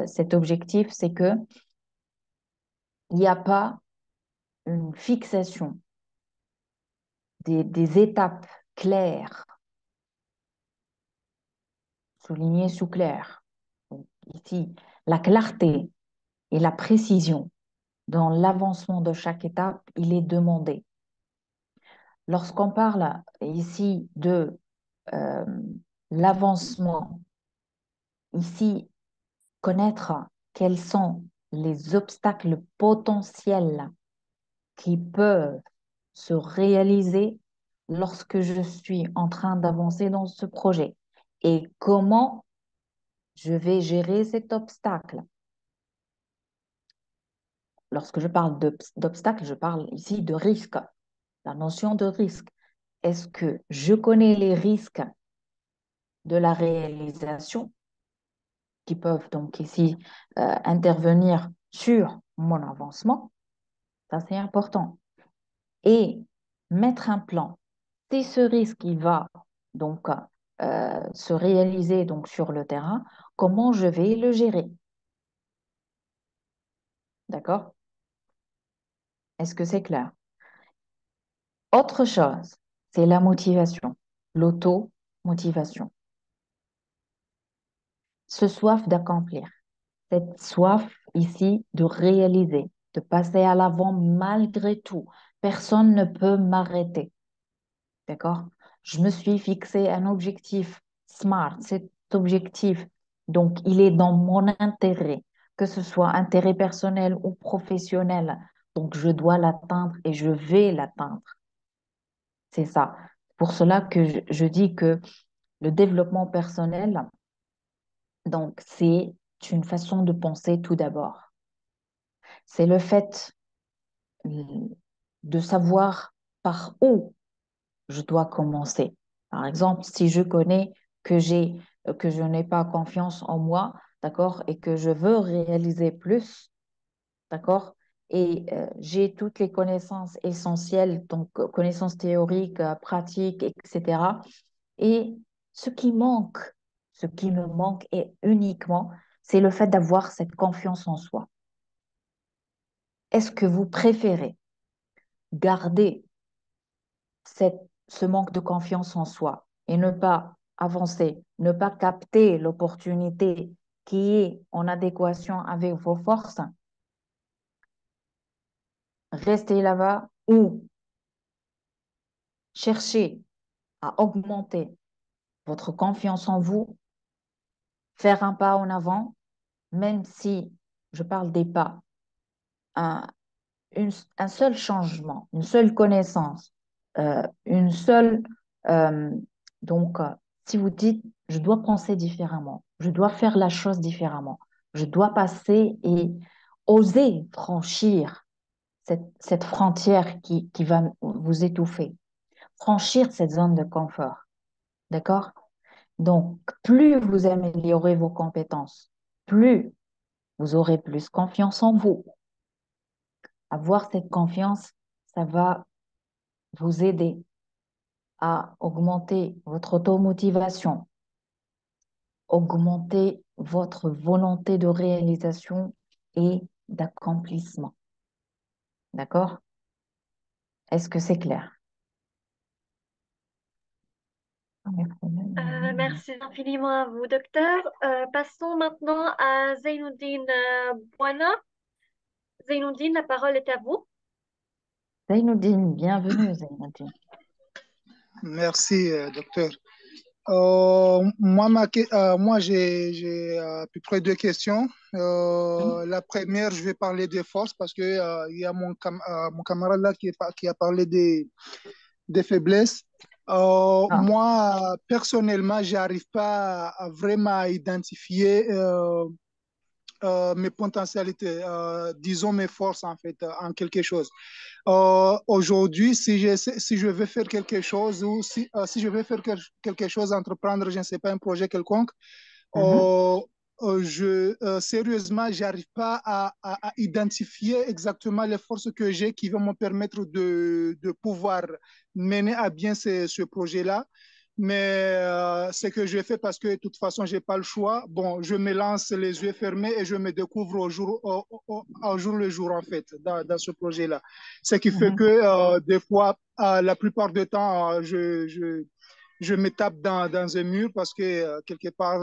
B: cet objectif, c'est que il n'y a pas une fixation des étapes claires, soulignées sous clair. Donc, ici, la clarté et la précision dans l'avancement de chaque étape, il est demandé. Lorsqu'on parle ici de euh, l'avancement, ici, connaître quels sont les obstacles potentiels qui peuvent se réaliser lorsque je suis en train d'avancer dans ce projet et comment je vais gérer cet obstacle. Lorsque je parle d'obstacle, je parle ici de risque, la notion de risque. Est-ce que je connais les risques de la réalisation qui peuvent donc ici intervenir sur mon avancement? Ça, c'est important. Et mettre un plan. Si ce risque il va donc se réaliser donc sur le terrain, comment je vais le gérer? D'accord? Est-ce que c'est clair? Autre chose, c'est la motivation, l'auto-motivation. Ce soif d'accomplir, cette soif ici de réaliser, de passer à l'avant malgré tout. Personne ne peut m'arrêter. D'accord? Je me suis fixé un objectif SMART. Cet objectif, donc, il est dans mon intérêt, que ce soit intérêt personnel ou professionnel. Donc, je dois l'atteindre et je vais l'atteindre. C'est ça. Pour cela que je dis que le développement personnel, donc, c'est une façon de penser tout d'abord. C'est le fait euh, de savoir par où je dois commencer. Par exemple, si je connais que je n'ai pas confiance en moi, d'accord, et que je veux réaliser plus, d'accord, et j'ai toutes les connaissances essentielles, donc connaissances théoriques, pratiques, etc. Et ce qui manque, ce qui me manque est uniquement, c'est le fait d'avoir cette confiance en soi. Est-ce que vous préférez garder ce manque de confiance en soi et ne pas avancer, ne pas capter l'opportunité qui est en adéquation avec vos forces, restez là-bas ou cherchez à augmenter votre confiance en vous, faire un pas en avant, même si je parle des pas, un, un seul changement, une seule connaissance, une seule... euh, donc, si vous dites, je dois penser différemment, je dois faire la chose différemment, je dois passer et oser franchir cette frontière qui va vous étouffer, franchir cette zone de confort, d'accord? Donc, plus vous améliorez vos compétences, plus vous aurez plus confiance en vous. Avoir cette confiance, ça va vous aider à augmenter votre automotivation, augmenter votre volonté de réalisation et d'accomplissement. D'accord? Est-ce que c'est clair?
A: Merci infiniment à vous, docteur. Passons maintenant à Zainuddin Bouana. Zainuddin, la parole est à vous.
B: Zainuddin, bienvenue Zainuddin.
D: Merci, docteur. Moi j'ai à peu près deux questions. La première, je vais parler des forces parce que il y a mon camarade là qui a parlé des faiblesses.
B: Ah,
D: Moi, personnellement, j'arrive pas vraiment à identifier mes potentialités, disons mes forces en fait, en quelque chose. Aujourd'hui, si je veux faire quelque chose ou si je veux faire quelque chose, entreprendre, je ne sais pas, un projet quelconque,
B: mhm,
D: euh, sérieusement, j'arrive pas à identifier exactement les forces que j'ai qui vont me permettre de pouvoir mener à bien ce projet-là. Mais ce que je fais parce que de toute façon, je n'ai pas le choix. Bon, je me lance les yeux fermés et je me découvre au jour le jour, en fait, dans ce projet-là. Ce qui fait que
B: mhm,
D: des fois, la plupart du temps, je me tape dans un mur parce que quelque part,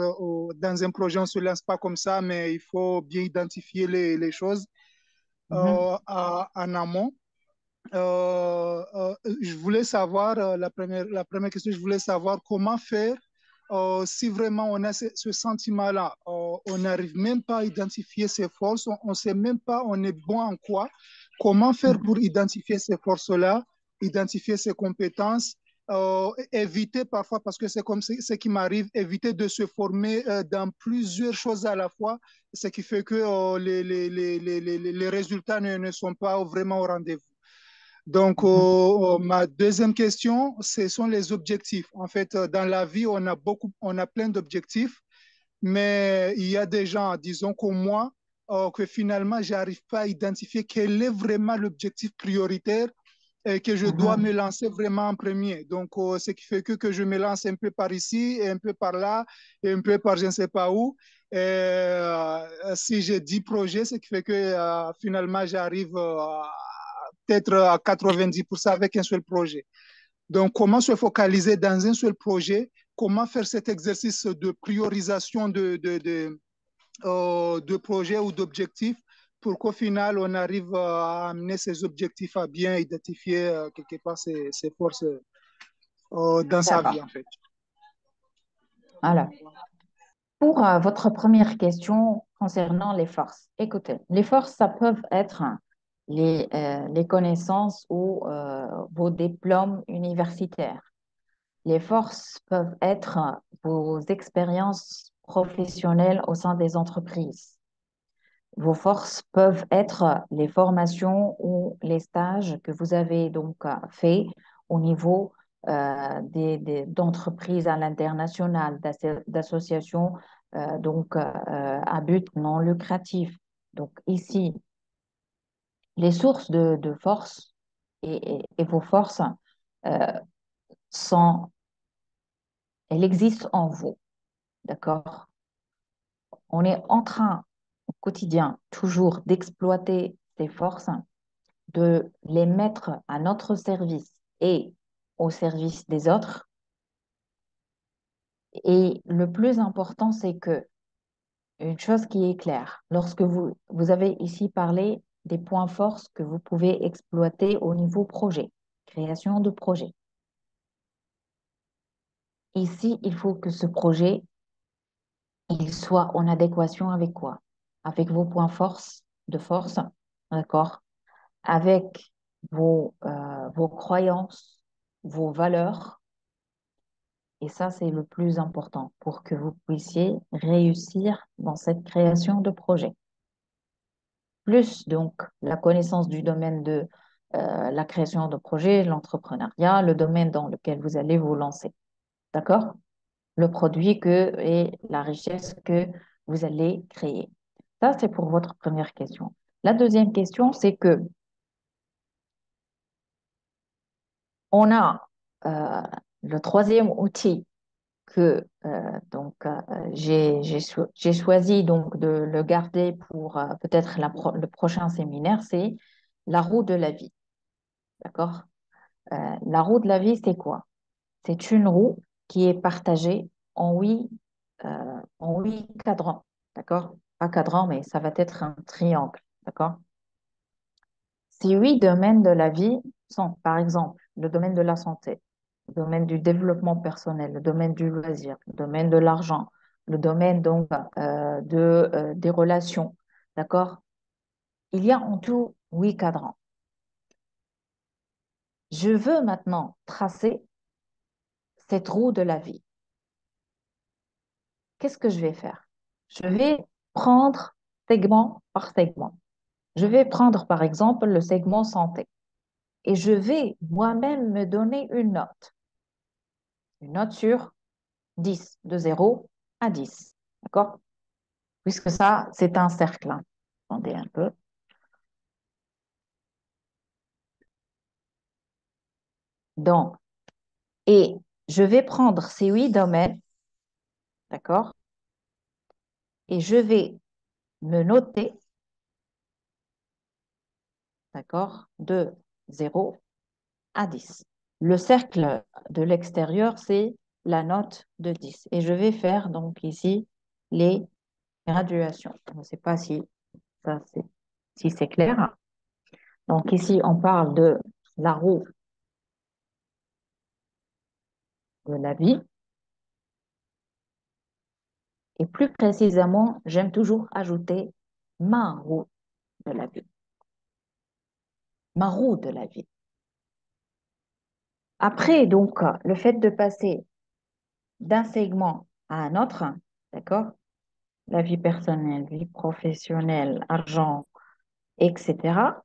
D: dans un projet, on ne se lance pas comme ça, mais il faut bien identifier les choses
B: mhm,
D: en amont. Je voulais savoir, la première question, je voulais savoir comment faire si vraiment on a ce sentiment-là. On n'arrive même pas à identifier ses forces, on ne sait même pas on est bon en quoi. Comment faire
B: mhm,
D: pour identifier ces forces-là, identifier ses compétences, éviter parfois, parce que c'est comme ce qui m'arrive, éviter de se former dans plusieurs choses à la fois, ce qui fait que les résultats ne sont pas vraiment au rendez-vous. Donc,
B: mhm,
D: ma deuxième question, ce sont les objectifs. En fait, dans la vie, on a plein d'objectifs, mais il y a des gens, disons comme moi, que finalement, j'arrive pas à identifier quel est vraiment l'objectif prioritaire et que je dois
B: mhm,
D: me lancer vraiment en premier. Donc, ce qui fait que je me lance un peu par ici, et un peu par là, et un peu par je ne sais pas où. Et, si j'ai 10 projets, ce qui fait que finalement, j'arrive peut-être à 90% avec un seul projet. Donc, comment se focaliser dans un seul projet? Comment faire cet exercice de priorisation de projets ou d'objectifs pour qu'au final, on arrive à amener ces objectifs à bien identifier quelque part ses forces dans sa
B: d'accord.
D: vie, en fait.
B: Alors, pour votre première question concernant les forces, écoutez, les forces, ça peuvent être les connaissances ou vos diplômes universitaires. Les forces peuvent être vos expériences professionnelles au sein des entreprises. Vos forces peuvent être les formations ou les stages que vous avez donc fait au niveau d'entreprises à l'international, d'associations à but non lucratif. Donc ici, les sources de force et vos forces euh, sont, elles existent en vous, d'accord? On est en train au quotidien toujours d'exploiter ces forces, de les mettre à notre service et au service des autres. Et le plus important, c'est que une chose qui est claire, lorsque vous avez ici parlé des points forts que vous pouvez exploiter au niveau projet, création de projet. Ici, il faut que ce projet il soit en adéquation avec quoi? Avec vos points de force, d'accord? Avec vos croyances, vos valeurs. Et ça, c'est le plus important pour que vous puissiez réussir dans cette création de projet. Plus donc la connaissance du domaine de la création de projet, l'entrepreneuriat, le domaine dans lequel vous allez vous lancer. D'accord? Le produit et la richesse que vous allez créer. Ça, c'est pour votre première question. La deuxième question, c'est que on a le troisième outil que j'ai choisi donc de le garder pour peut-être le prochain séminaire, c'est la roue de la vie. D'accord? La roue de la vie, c'est quoi? C'est une roue qui est partagée en huit cadrans. D'accord? Pas cadrans, mais ça va être un triangle. D'accord? Ces huit domaines de la vie sont, par exemple, le domaine de la santé, le domaine du développement personnel, le domaine du loisir, le domaine de l'argent, le domaine donc des relations. D'accord? Il y a en tout huit cadrans. Je veux maintenant tracer cette roue de la vie. Qu'est-ce que je vais faire? Je vais prendre segment par segment. Je vais prendre par exemple le segment santé et je vais moi-même me donner une note. Une note sur 10, de 0 à 10. D'accord? Puisque ça, c'est un cercle, hein. Attendez un peu. Donc, et je vais prendre ces 8 domaines, d'accord? Et je vais me noter, d'accord, de 0 à 10. Le cercle de l'extérieur, c'est la note de 10. Et je vais faire donc ici les graduations. Je ne sais pas si c'est clair. Donc ici, on parle de la roue de la vie. Et plus précisément, j'aime toujours ajouter ma roue de la vie. Ma roue de la vie. Après, donc, le fait de passer d'un segment à un autre, d'accord? La vie personnelle, vie professionnelle, argent, etc.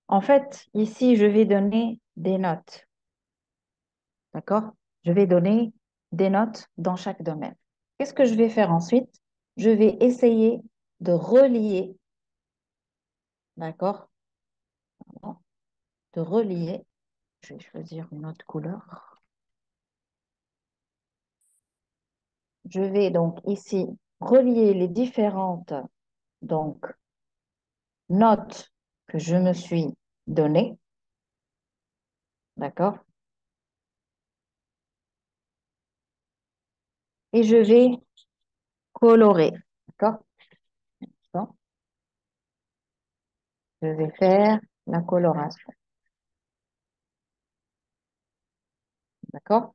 B: En fait, ici, je vais donner des notes, d'accord? Je vais donner des notes dans chaque domaine. Qu'est-ce que je vais faire ensuite? Je vais essayer de relier, d'accord? De relier. Je vais choisir une autre couleur. Je vais donc ici relier les différentes donc, notes que je me suis données. D'accord? Et je vais colorer. D'accord? Bon, je vais faire la coloration. D'accord?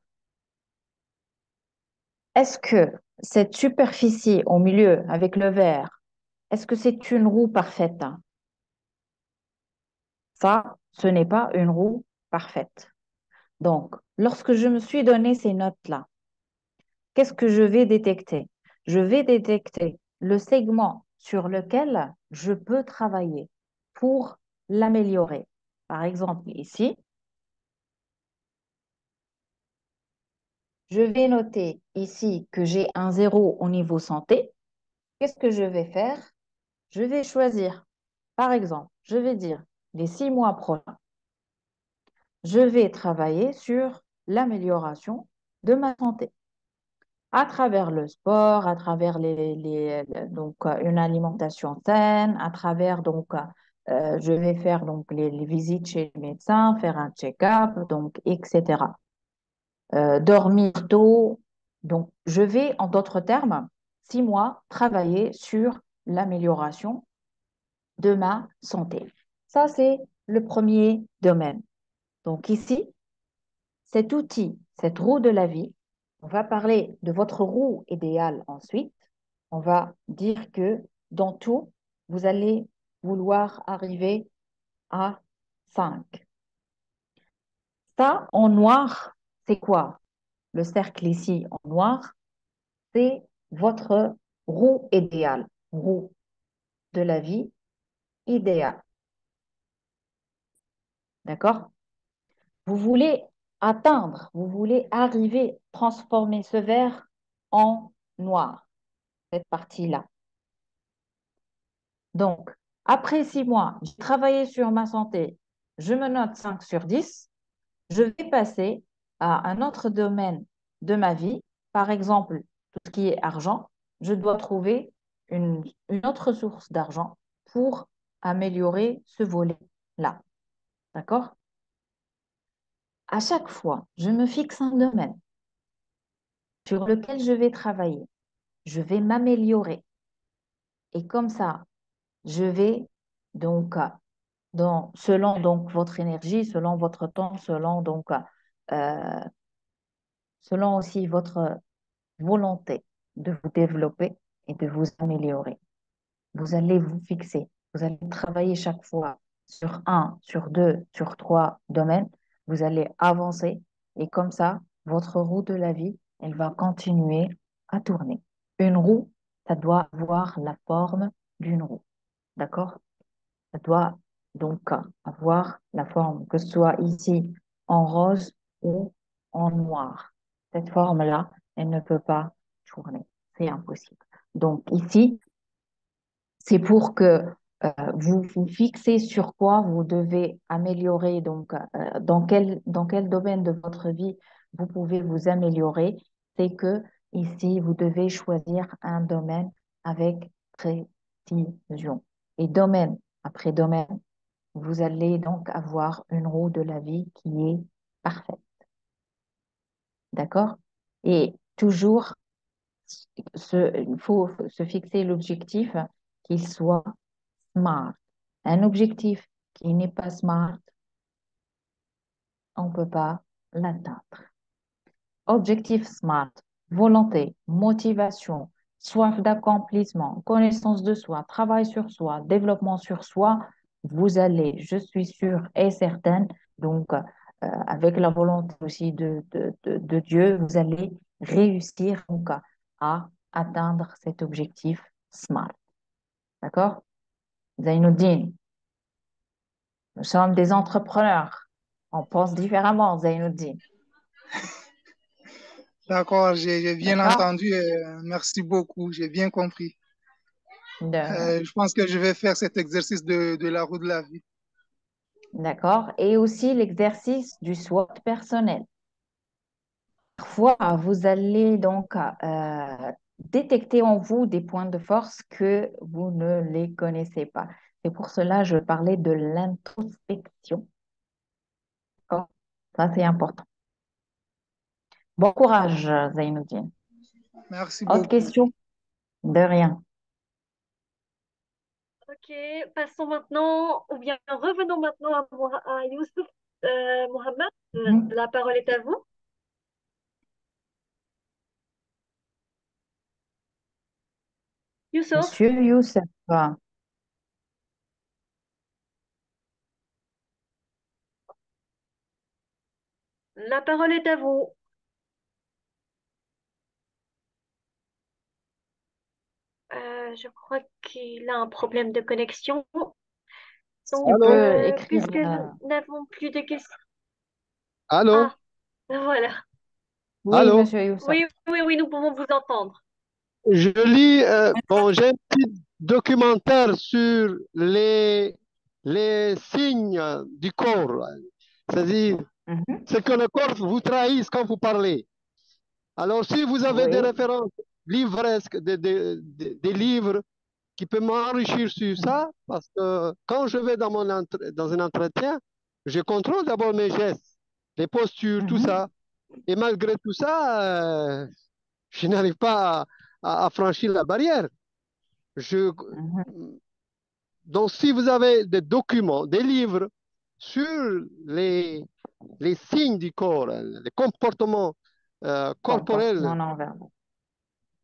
B: Est-ce que cette superficie au milieu avec le vert, est-ce que c'est une roue parfaite? Ça, ce n'est pas une roue parfaite. Donc, lorsque je me suis donné ces notes-là, qu'est-ce que je vais détecter? Je vais détecter le segment sur lequel je peux travailler pour l'améliorer. Par exemple, ici, je vais noter ici que j'ai un 0 au niveau santé. Qu'est-ce que je vais faire? Je vais choisir, par exemple, je vais dire les 6 mois prochains, je vais travailler sur l'amélioration de ma santé à travers le sport, à travers donc, une alimentation saine, à travers donc, je vais faire donc les visites chez le médecin, faire un check-up, donc, etc. Dormir tôt. Donc, je vais, en d'autres termes, 6 mois, travailler sur l'amélioration de ma santé. Ça, c'est le premier domaine. Donc ici, cet outil, cette roue de la vie, on va parler de votre roue idéale ensuite. On va dire que dans tout, vous allez vouloir arriver à 5. Ça, en noir, c'est quoi? Le cercle ici en noir, c'est votre roue idéale, roue de la vie idéale. D'accord? Vous voulez atteindre, vous voulez arriver, transformer ce vert en noir, cette partie-là. Donc, après 6 mois, j'ai travaillé sur ma santé, je me note 5 sur 10, je vais passer à un autre domaine de ma vie, par exemple, tout ce qui est argent, je dois trouver une autre source d'argent pour améliorer ce volet-là. D'accord? À chaque fois, je me fixe un domaine sur lequel je vais travailler, je vais m'améliorer. Et comme ça, je vais donc, selon donc votre énergie, selon votre temps, euh, selon aussi votre volonté de vous développer et de vous améliorer. Vous allez vous fixer, vous allez travailler chaque fois sur un, sur deux, sur trois domaines. Vous allez avancer et comme ça, votre roue de la vie, elle va continuer à tourner. Une roue, ça doit avoir la forme d'une roue. D'accord? Ça doit donc avoir la forme, que ce soit ici en rose ou en noir. Cette forme-là, elle ne peut pas tourner. C'est impossible. Donc ici, c'est pour que vous vous fixez sur quoi vous devez améliorer, donc dans quel domaine de votre vie vous pouvez vous améliorer. C'est que ici, vous devez choisir un domaine avec précision. Et domaine après domaine, vous allez donc avoir une roue de la vie qui est parfaite. D'accord? Et toujours, il faut se fixer l'objectif qu'il soit smart. Un objectif qui n'est pas smart, on ne peut pas l'atteindre. Objectif smart, volonté, motivation, soif d'accomplissement, connaissance de soi, travail sur soi, développement sur soi, vous allez, je suis sûre et certaine, donc avec la volonté aussi de Dieu, vous allez réussir donc, à atteindre cet objectif smart. D'accord? Zainuddin, nous sommes des entrepreneurs. On pense différemment, Zainuddin.
D: D'accord, j'ai bien
B: D'accord?
D: entendu. Merci beaucoup, j'ai bien compris.
B: De rien.
D: Je pense que je vais faire cet exercice de la roue de la vie.
B: D'accord? Et aussi l'exercice du SWOT personnel. Parfois, vous allez donc détecter en vous des points de force que vous ne les connaissez pas. C'est pour cela que je parlais de l'introspection. D'accord? Ça, c'est important. Bon courage, Zainuddin.
D: Merci
B: Autre
D: beaucoup.
B: question? De rien.
A: Ok, passons maintenant, ou bien revenons maintenant à Youssouf Mohamed.
B: Mhm.
A: La parole est à vous. Youssouf,
B: Monsieur Youssef,
A: la parole est à vous. Je crois qu'il a un problème de connexion. Donc,
B: tu
C: Allô?
B: peux écrire.
A: puisque nous n'avons plus de questions.
C: Allô?
A: Ah, voilà.
B: Oui,
C: Allô?
B: monsieur Youssef.
A: Oui, oui, oui, nous pouvons vous entendre.
C: Je lis, bon, j'ai un petit documentaire sur les signes du corps, c'est-à-dire
B: Mhm.
C: ce que le corps vous trahisse quand vous parlez. Alors, si vous avez des
B: Oui.
C: références livresques, des livres qui peuvent m'enrichir sur
B: Mhm.
C: ça, parce que quand je vais dans un entretien, je contrôle d'abord mes gestes, les postures, tout
B: Mhm.
C: ça. Et malgré tout ça, je n'arrive pas à franchir la barrière. Je,
B: Mhm.
C: donc, si vous avez des documents, des livres sur les signes du corps, les comportements corporels,
B: Comportement non verbal.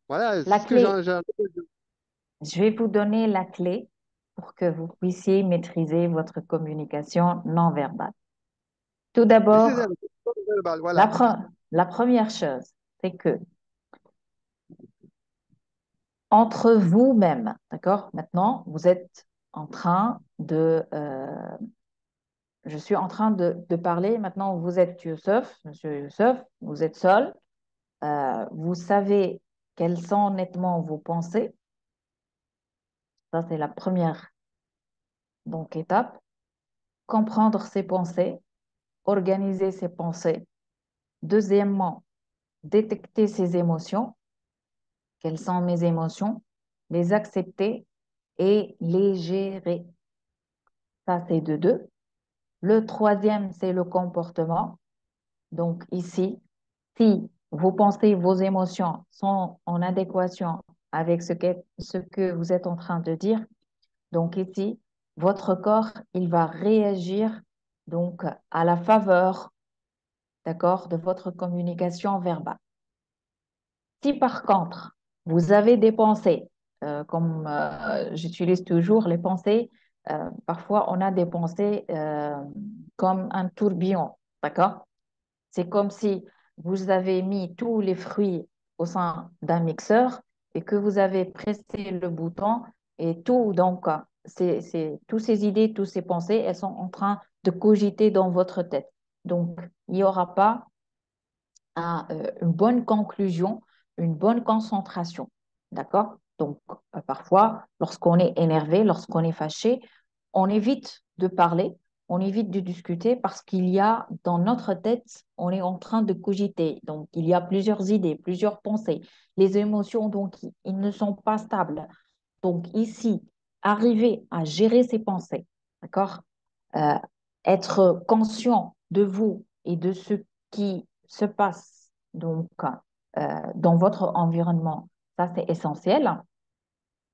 C: Voilà, c'est
B: La
C: ce que
B: clé, je vais vous donner la clé pour que vous puissiez maîtriser votre communication non verbale. Tout
C: maîtriser
B: d'abord,
C: le verbal,
B: la,
C: voilà.
B: la première chose, c'est que entre vous-même, d'accord? Maintenant, vous êtes en train je suis en train de parler. Maintenant, vous êtes Youssef, monsieur Youssef, vous êtes seul. Vous savez quelles sont nettement vos pensées. Ça, c'est la première donc, étape. Comprendre ses pensées, organiser ses pensées. Deuxièmement, détecter ses émotions. Quelles sont mes émotions? Les accepter et les gérer. Ça, c'est de deux. Le troisième, c'est le comportement. Donc ici, si vos pensées, vos émotions sont en adéquation avec ce que vous êtes en train de dire, donc ici, votre corps, il va réagir donc à la faveur, d'accord, de votre communication verbale. Si par contre, vous avez des pensées, comme j'utilise toujours les pensées, parfois on a des pensées comme un tourbillon, d'accord? C'est comme si vous avez mis tous les fruits au sein d'un mixeur et que vous avez pressé le bouton et tout, donc, toutes ces idées, toutes ces pensées, elles sont en train de cogiter dans votre tête. Donc, il n'y aura pas une bonne conclusion, une bonne concentration. D'accord? Donc, parfois, lorsqu'on est énervé, lorsqu'on est fâché, on évite de parler, on évite de discuter parce qu'il y a dans notre tête, on est en train de cogiter. Donc, il y a plusieurs idées, plusieurs pensées. Les émotions, donc, ils ne sont pas stables. Donc, ici, arriver à gérer ses pensées, d'accord? Euh, être conscient de vous et de ce qui se passe donc dans votre environnement, ça c'est essentiel.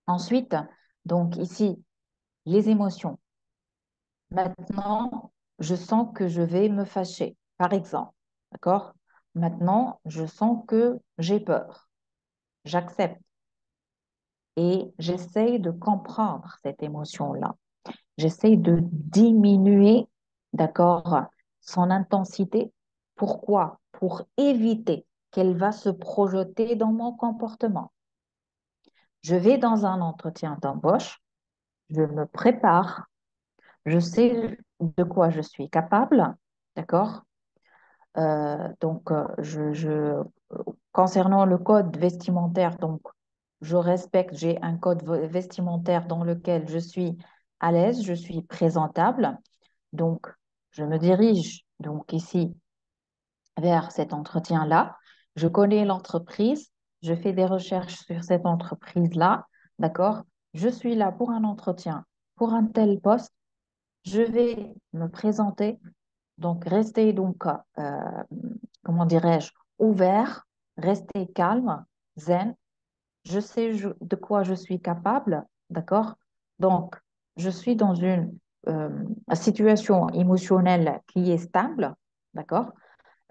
B: Ensuite, donc ici, les émotions. Maintenant, je sens que je vais me fâcher, par exemple, d'accord? Maintenant, je sens que j'ai peur. J'accepte et j'essaye de comprendre cette émotion-là. J'essaie de diminuer, d'accord, son intensité. Pourquoi? Pour éviter qu'elle va se projeter dans mon comportement. Je vais dans un entretien d'embauche, je me prépare, je sais de quoi je suis capable, d'accord? Donc, concernant le code vestimentaire, donc, je respecte, j'ai un code vestimentaire dans lequel je suis à l'aise, je suis présentable. Donc, je me dirige donc ici vers cet entretien-là. Je connais l'entreprise, je fais des recherches sur cette entreprise-là, d'accord? Je suis là pour un entretien, pour un tel poste. Je vais me présenter, donc rester donc, comment dirais-je, ouvert, rester calme, zen. Je sais de quoi je suis capable, d'accord? Donc, je suis dans une situation émotionnelle qui est stable, d'accord?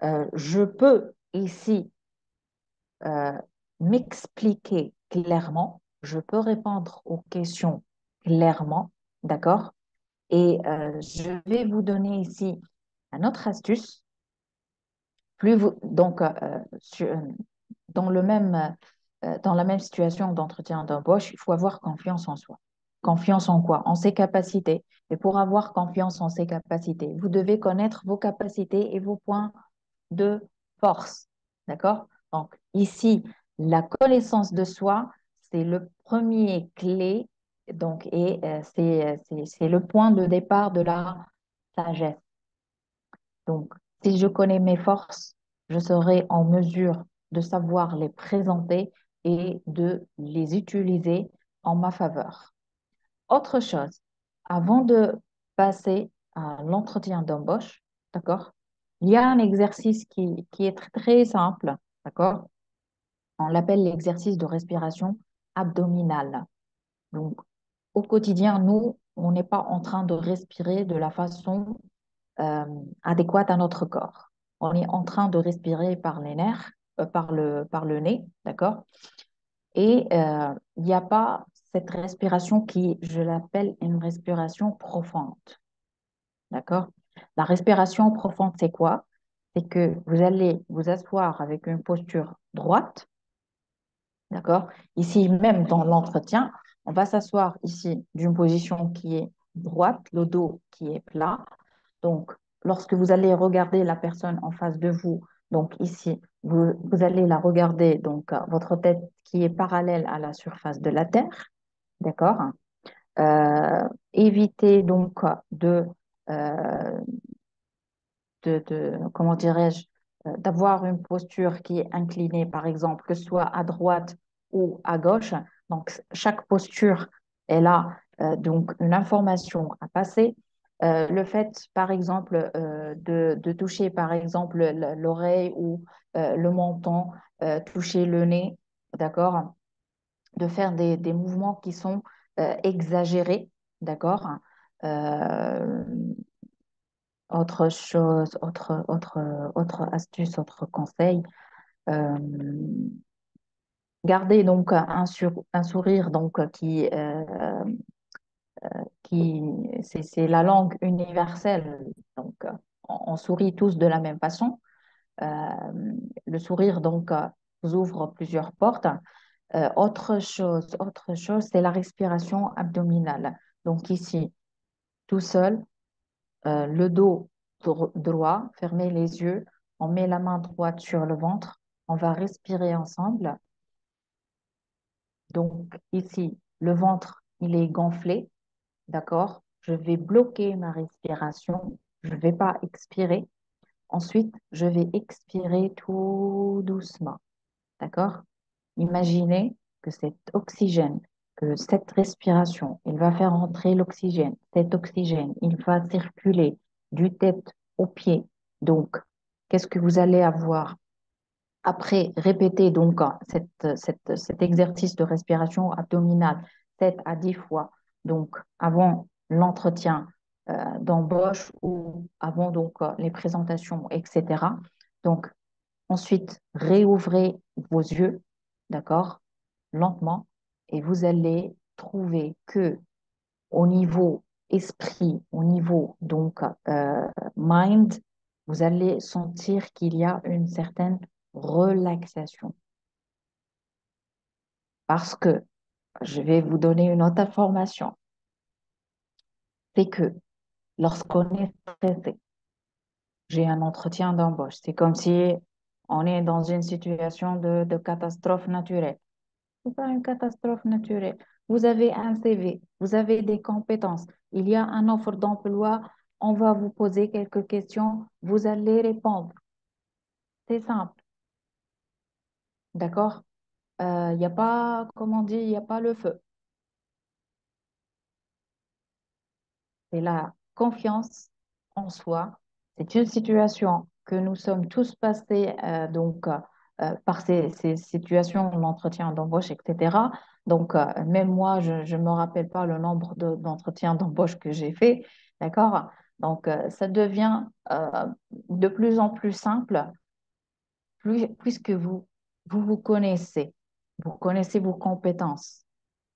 B: Je peux ici euh, m'expliquer clairement, je peux répondre aux questions clairement, d'accord? Et je vais vous donner ici une autre astuce. Plus vous, donc, dans dans la même situation d'entretien d'embauche, il faut avoir confiance en soi. Confiance en quoi? En ses capacités. Et pour avoir confiance en ses capacités, vous devez connaître vos capacités et vos points de force. D'accord? Donc, ici, la connaissance de soi, c'est le premier clé, donc, et c'est le point de départ de la sagesse. Donc, si je connais mes forces, je serai en mesure de savoir les présenter et de les utiliser en ma faveur. Autre chose, avant de passer à l'entretien d'embauche, d'accord, il y a un exercice qui est très, très simple, d'accord? On l'appelle l'exercice de respiration abdominale. Donc, au quotidien, nous, on n'est pas en train de respirer de la façon euh, adéquate à notre corps. On est en train de respirer par les nerfs, par le nez, d'accord? Et il n'y a pas cette respiration qui, je l'appelle une respiration profonde. D'accord? La respiration profonde, c'est quoi? C'est que vous allez vous asseoir avec une posture droite. D'accord? Ici, même dans l'entretien, on va s'asseoir ici d'une position qui est droite, le dos qui est plat. Donc, lorsque vous allez regarder la personne en face de vous, donc ici, vous allez la regarder, donc votre tête qui est parallèle à la surface de la terre. D'accord? Évitez donc euh, comment dirais-je, d'avoir une posture qui est inclinée, par exemple, que ce soit à droite ou à gauche. Donc, chaque posture, elle a donc une information à passer. Le fait, par exemple, de toucher, par exemple, l'oreille ou le menton, toucher le nez, d'accord? De faire des mouvements qui sont exagérés, d'accord? Euh, Autre chose, autre astuce, autre conseil, euh, garder donc un sourire donc qui c'est la langue universelle. Donc, on sourit tous de la même façon. Euh, le sourire donc vous ouvre plusieurs portes. Autre chose, c'est la respiration abdominale. Donc ici, tout seul, le dos droit, fermez les yeux, on met la main droite sur le ventre, on va respirer ensemble. Donc ici, le ventre, il est gonflé, d'accord? Je vais bloquer ma respiration, je ne vais pas expirer. Ensuite, je vais expirer tout doucement, d'accord? Imaginez que cet oxygène, que cette respiration, il va faire entrer l'oxygène. Cet oxygène, il va circuler du tête aux pieds. Donc, qu'est-ce que vous allez avoir? Après, répétez donc cet exercice de respiration abdominale 7 à 10 fois. Donc, avant l'entretien d'embauche ou avant donc les présentations, etc. Donc, ensuite, réouvrez vos yeux, d'accord, lentement, et vous allez trouver que au niveau esprit, au niveau donc mind, vous allez sentir qu'il y a une certaine relaxation. Parce que je vais vous donner une autre information, c'est que lorsqu'on est stressé, j'ai un entretien d'embauche, c'est comme si on est dans une situation de catastrophe naturelle. C'est pas une catastrophe naturelle. Vous avez un CV, vous avez des compétences, il y a une offre d'emploi, on va vous poser quelques questions, vous allez répondre. C'est simple, d'accord? Il n'y a pas, comme on dit, il n'y a pas le feu. C'est la confiance en soi. C'est une situation que nous sommes tous passés par ces situations, l'entretien d'embauche, etc. Donc, même moi, je ne me rappelle pas le nombre d'entretiens d'embauche que j'ai fait. D'accord? Donc, ça devient de plus en plus simple puisque vous connaissez. Vous connaissez vos compétences.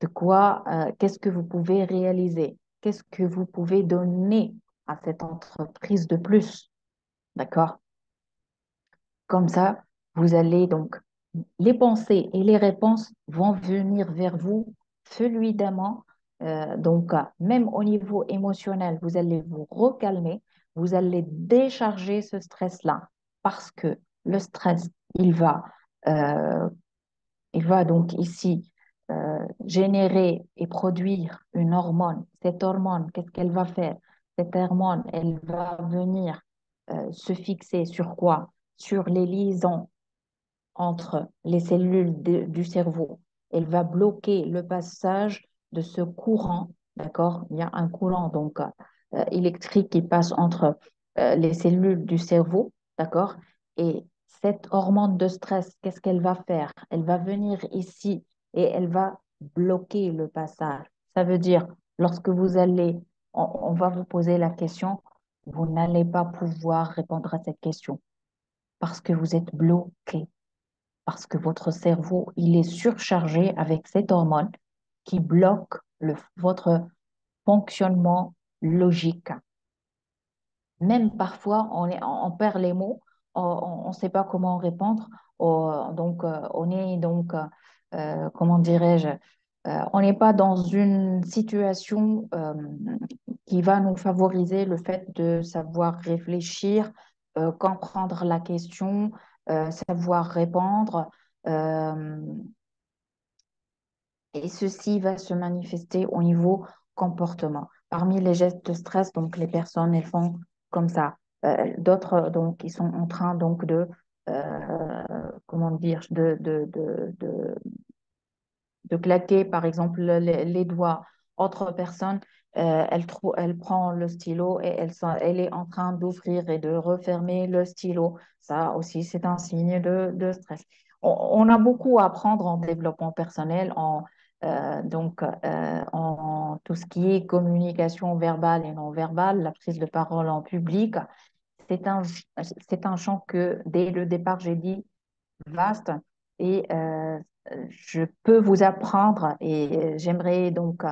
B: De quoi, qu'est-ce que vous pouvez réaliser? Qu'est-ce que vous pouvez donner à cette entreprise de plus? D'accord? Comme ça, vous allez donc, les pensées et les réponses vont venir vers vous fluidement. Même au niveau émotionnel, vous allez vous recalmer, vous allez décharger ce stress-là parce que le stress, euh, il va donc ici générer et produire une hormone. Cette hormone, qu'est-ce qu'elle va faire? Cette hormone, elle va venir se fixer sur quoi? Sur les liaisons entre les cellules du cerveau. Elle va bloquer le passage de ce courant, d'accord? Il y a un courant donc électrique qui passe entre les cellules du cerveau, d'accord? Et cette hormone de stress, qu'est-ce qu'elle va faire? Elle va venir ici et elle va bloquer le passage. Ça veut dire, lorsque vous allez, on va vous poser la question, vous n'allez pas pouvoir répondre à cette question parce que vous êtes bloqué. parce que votre cerveau, il est surchargé avec cette hormone qui bloque votre fonctionnement logique. Même parfois, on perd les mots, on ne sait pas comment répondre. Donc, on est donc, comment dirais-je, on n'est pas dans une situation qui va nous favoriser le fait de savoir réfléchir, comprendre la question, savoir répondre. euh, et ceci va se manifester au niveau comportement. Parmi les gestes de stress, donc les personnes, elles font comme ça. D'autres, donc, ils sont en train donc comment dire, de claquer, par exemple, les doigts. Autre personne, elle prend le stylo et elle est en train d'ouvrir et de refermer le stylo. Ça aussi, c'est un signe de stress. On a beaucoup à apprendre en développement personnel, en tout ce qui est communication verbale et non verbale, la prise de parole en public. C'est un, c'est un champ que, dès le départ, j'ai dit vaste et je peux vous apprendre et j'aimerais donc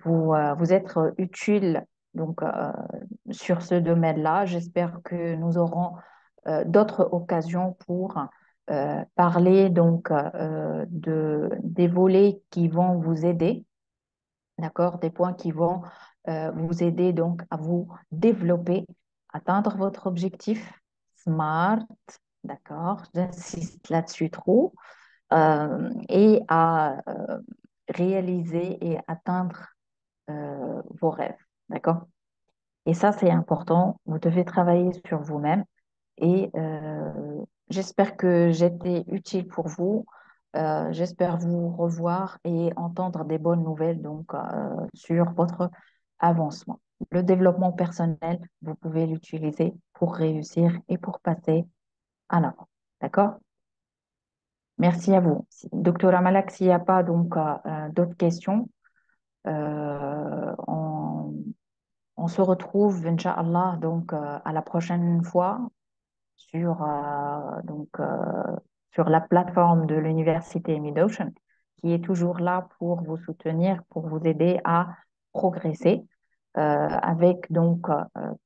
B: vous être utile donc, sur ce domaine-là. J'espère que nous aurons d'autres occasions pour parler donc des volets qui vont vous aider, d'accord, des points qui vont vous aider donc à vous développer, atteindre votre objectif SMART, d'accord, j'insiste là-dessus trop, et à réaliser et atteindre vos rêves, d'accord? Et ça, c'est important. Vous devez travailler sur vous-même et j'espère que j'étais utile pour vous. J'espère vous revoir et entendre des bonnes nouvelles donc sur votre avancement. Le développement personnel, vous pouvez l'utiliser pour réussir et pour passer à l'avant. D'accord? Merci à vous. Docteur Amalak, s'il n'y a pas donc d'autres questions, euh, on, on se retrouve, Inch'Allah, donc à la prochaine fois sur, sur la plateforme de l'Université Mid-Ocean, qui est toujours là pour vous soutenir, pour vous aider à progresser, avec donc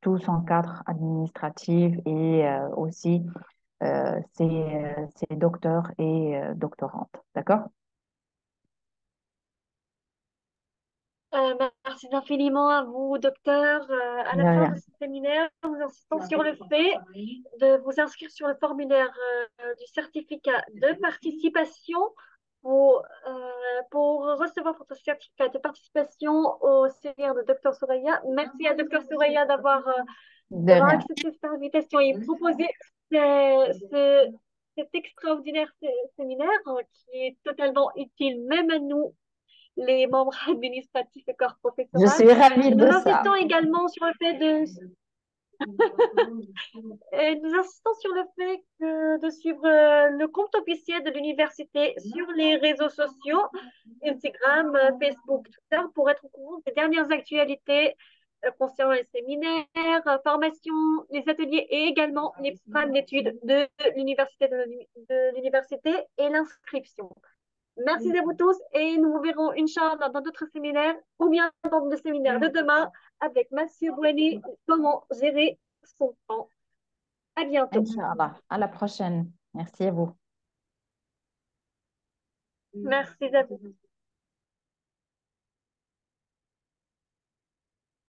B: tout son cadre administratif et aussi ses docteurs et doctorantes. D'accord?
A: Merci infiniment à vous, docteur. À
B: De
A: la fin de
B: rien.
A: ce séminaire, nous insistons sur le fait de vous inscrire sur le formulaire du certificat de participation pour recevoir votre certificat de participation au séminaire de Dr Soraya. Merci à Dr Soraya
B: De
A: d'avoir
B: rien.
A: accepté cette invitation et proposé cet extraordinaire séminaire qui est totalement utile, même à nous, les membres administratifs et corps
B: Je
A: professoral.
B: suis ravie
A: Nous
B: de ça.
A: insistons également sur le fait de suivre le compte officiel de l'université sur les réseaux sociaux, Instagram, Facebook, Twitter, pour être au courant des dernières actualités concernant les séminaires, formations, les ateliers et également les programmes d'études de l'université et l'inscription. Merci à vous tous et nous vous verrons, Inch'Allah, dans d'autres séminaires ou bien dans le séminaire de demain avec Mathieu Bouani, comment gérer son temps. À bientôt.
B: Inch'Allah. À la prochaine. Merci à vous.
A: Merci à vous.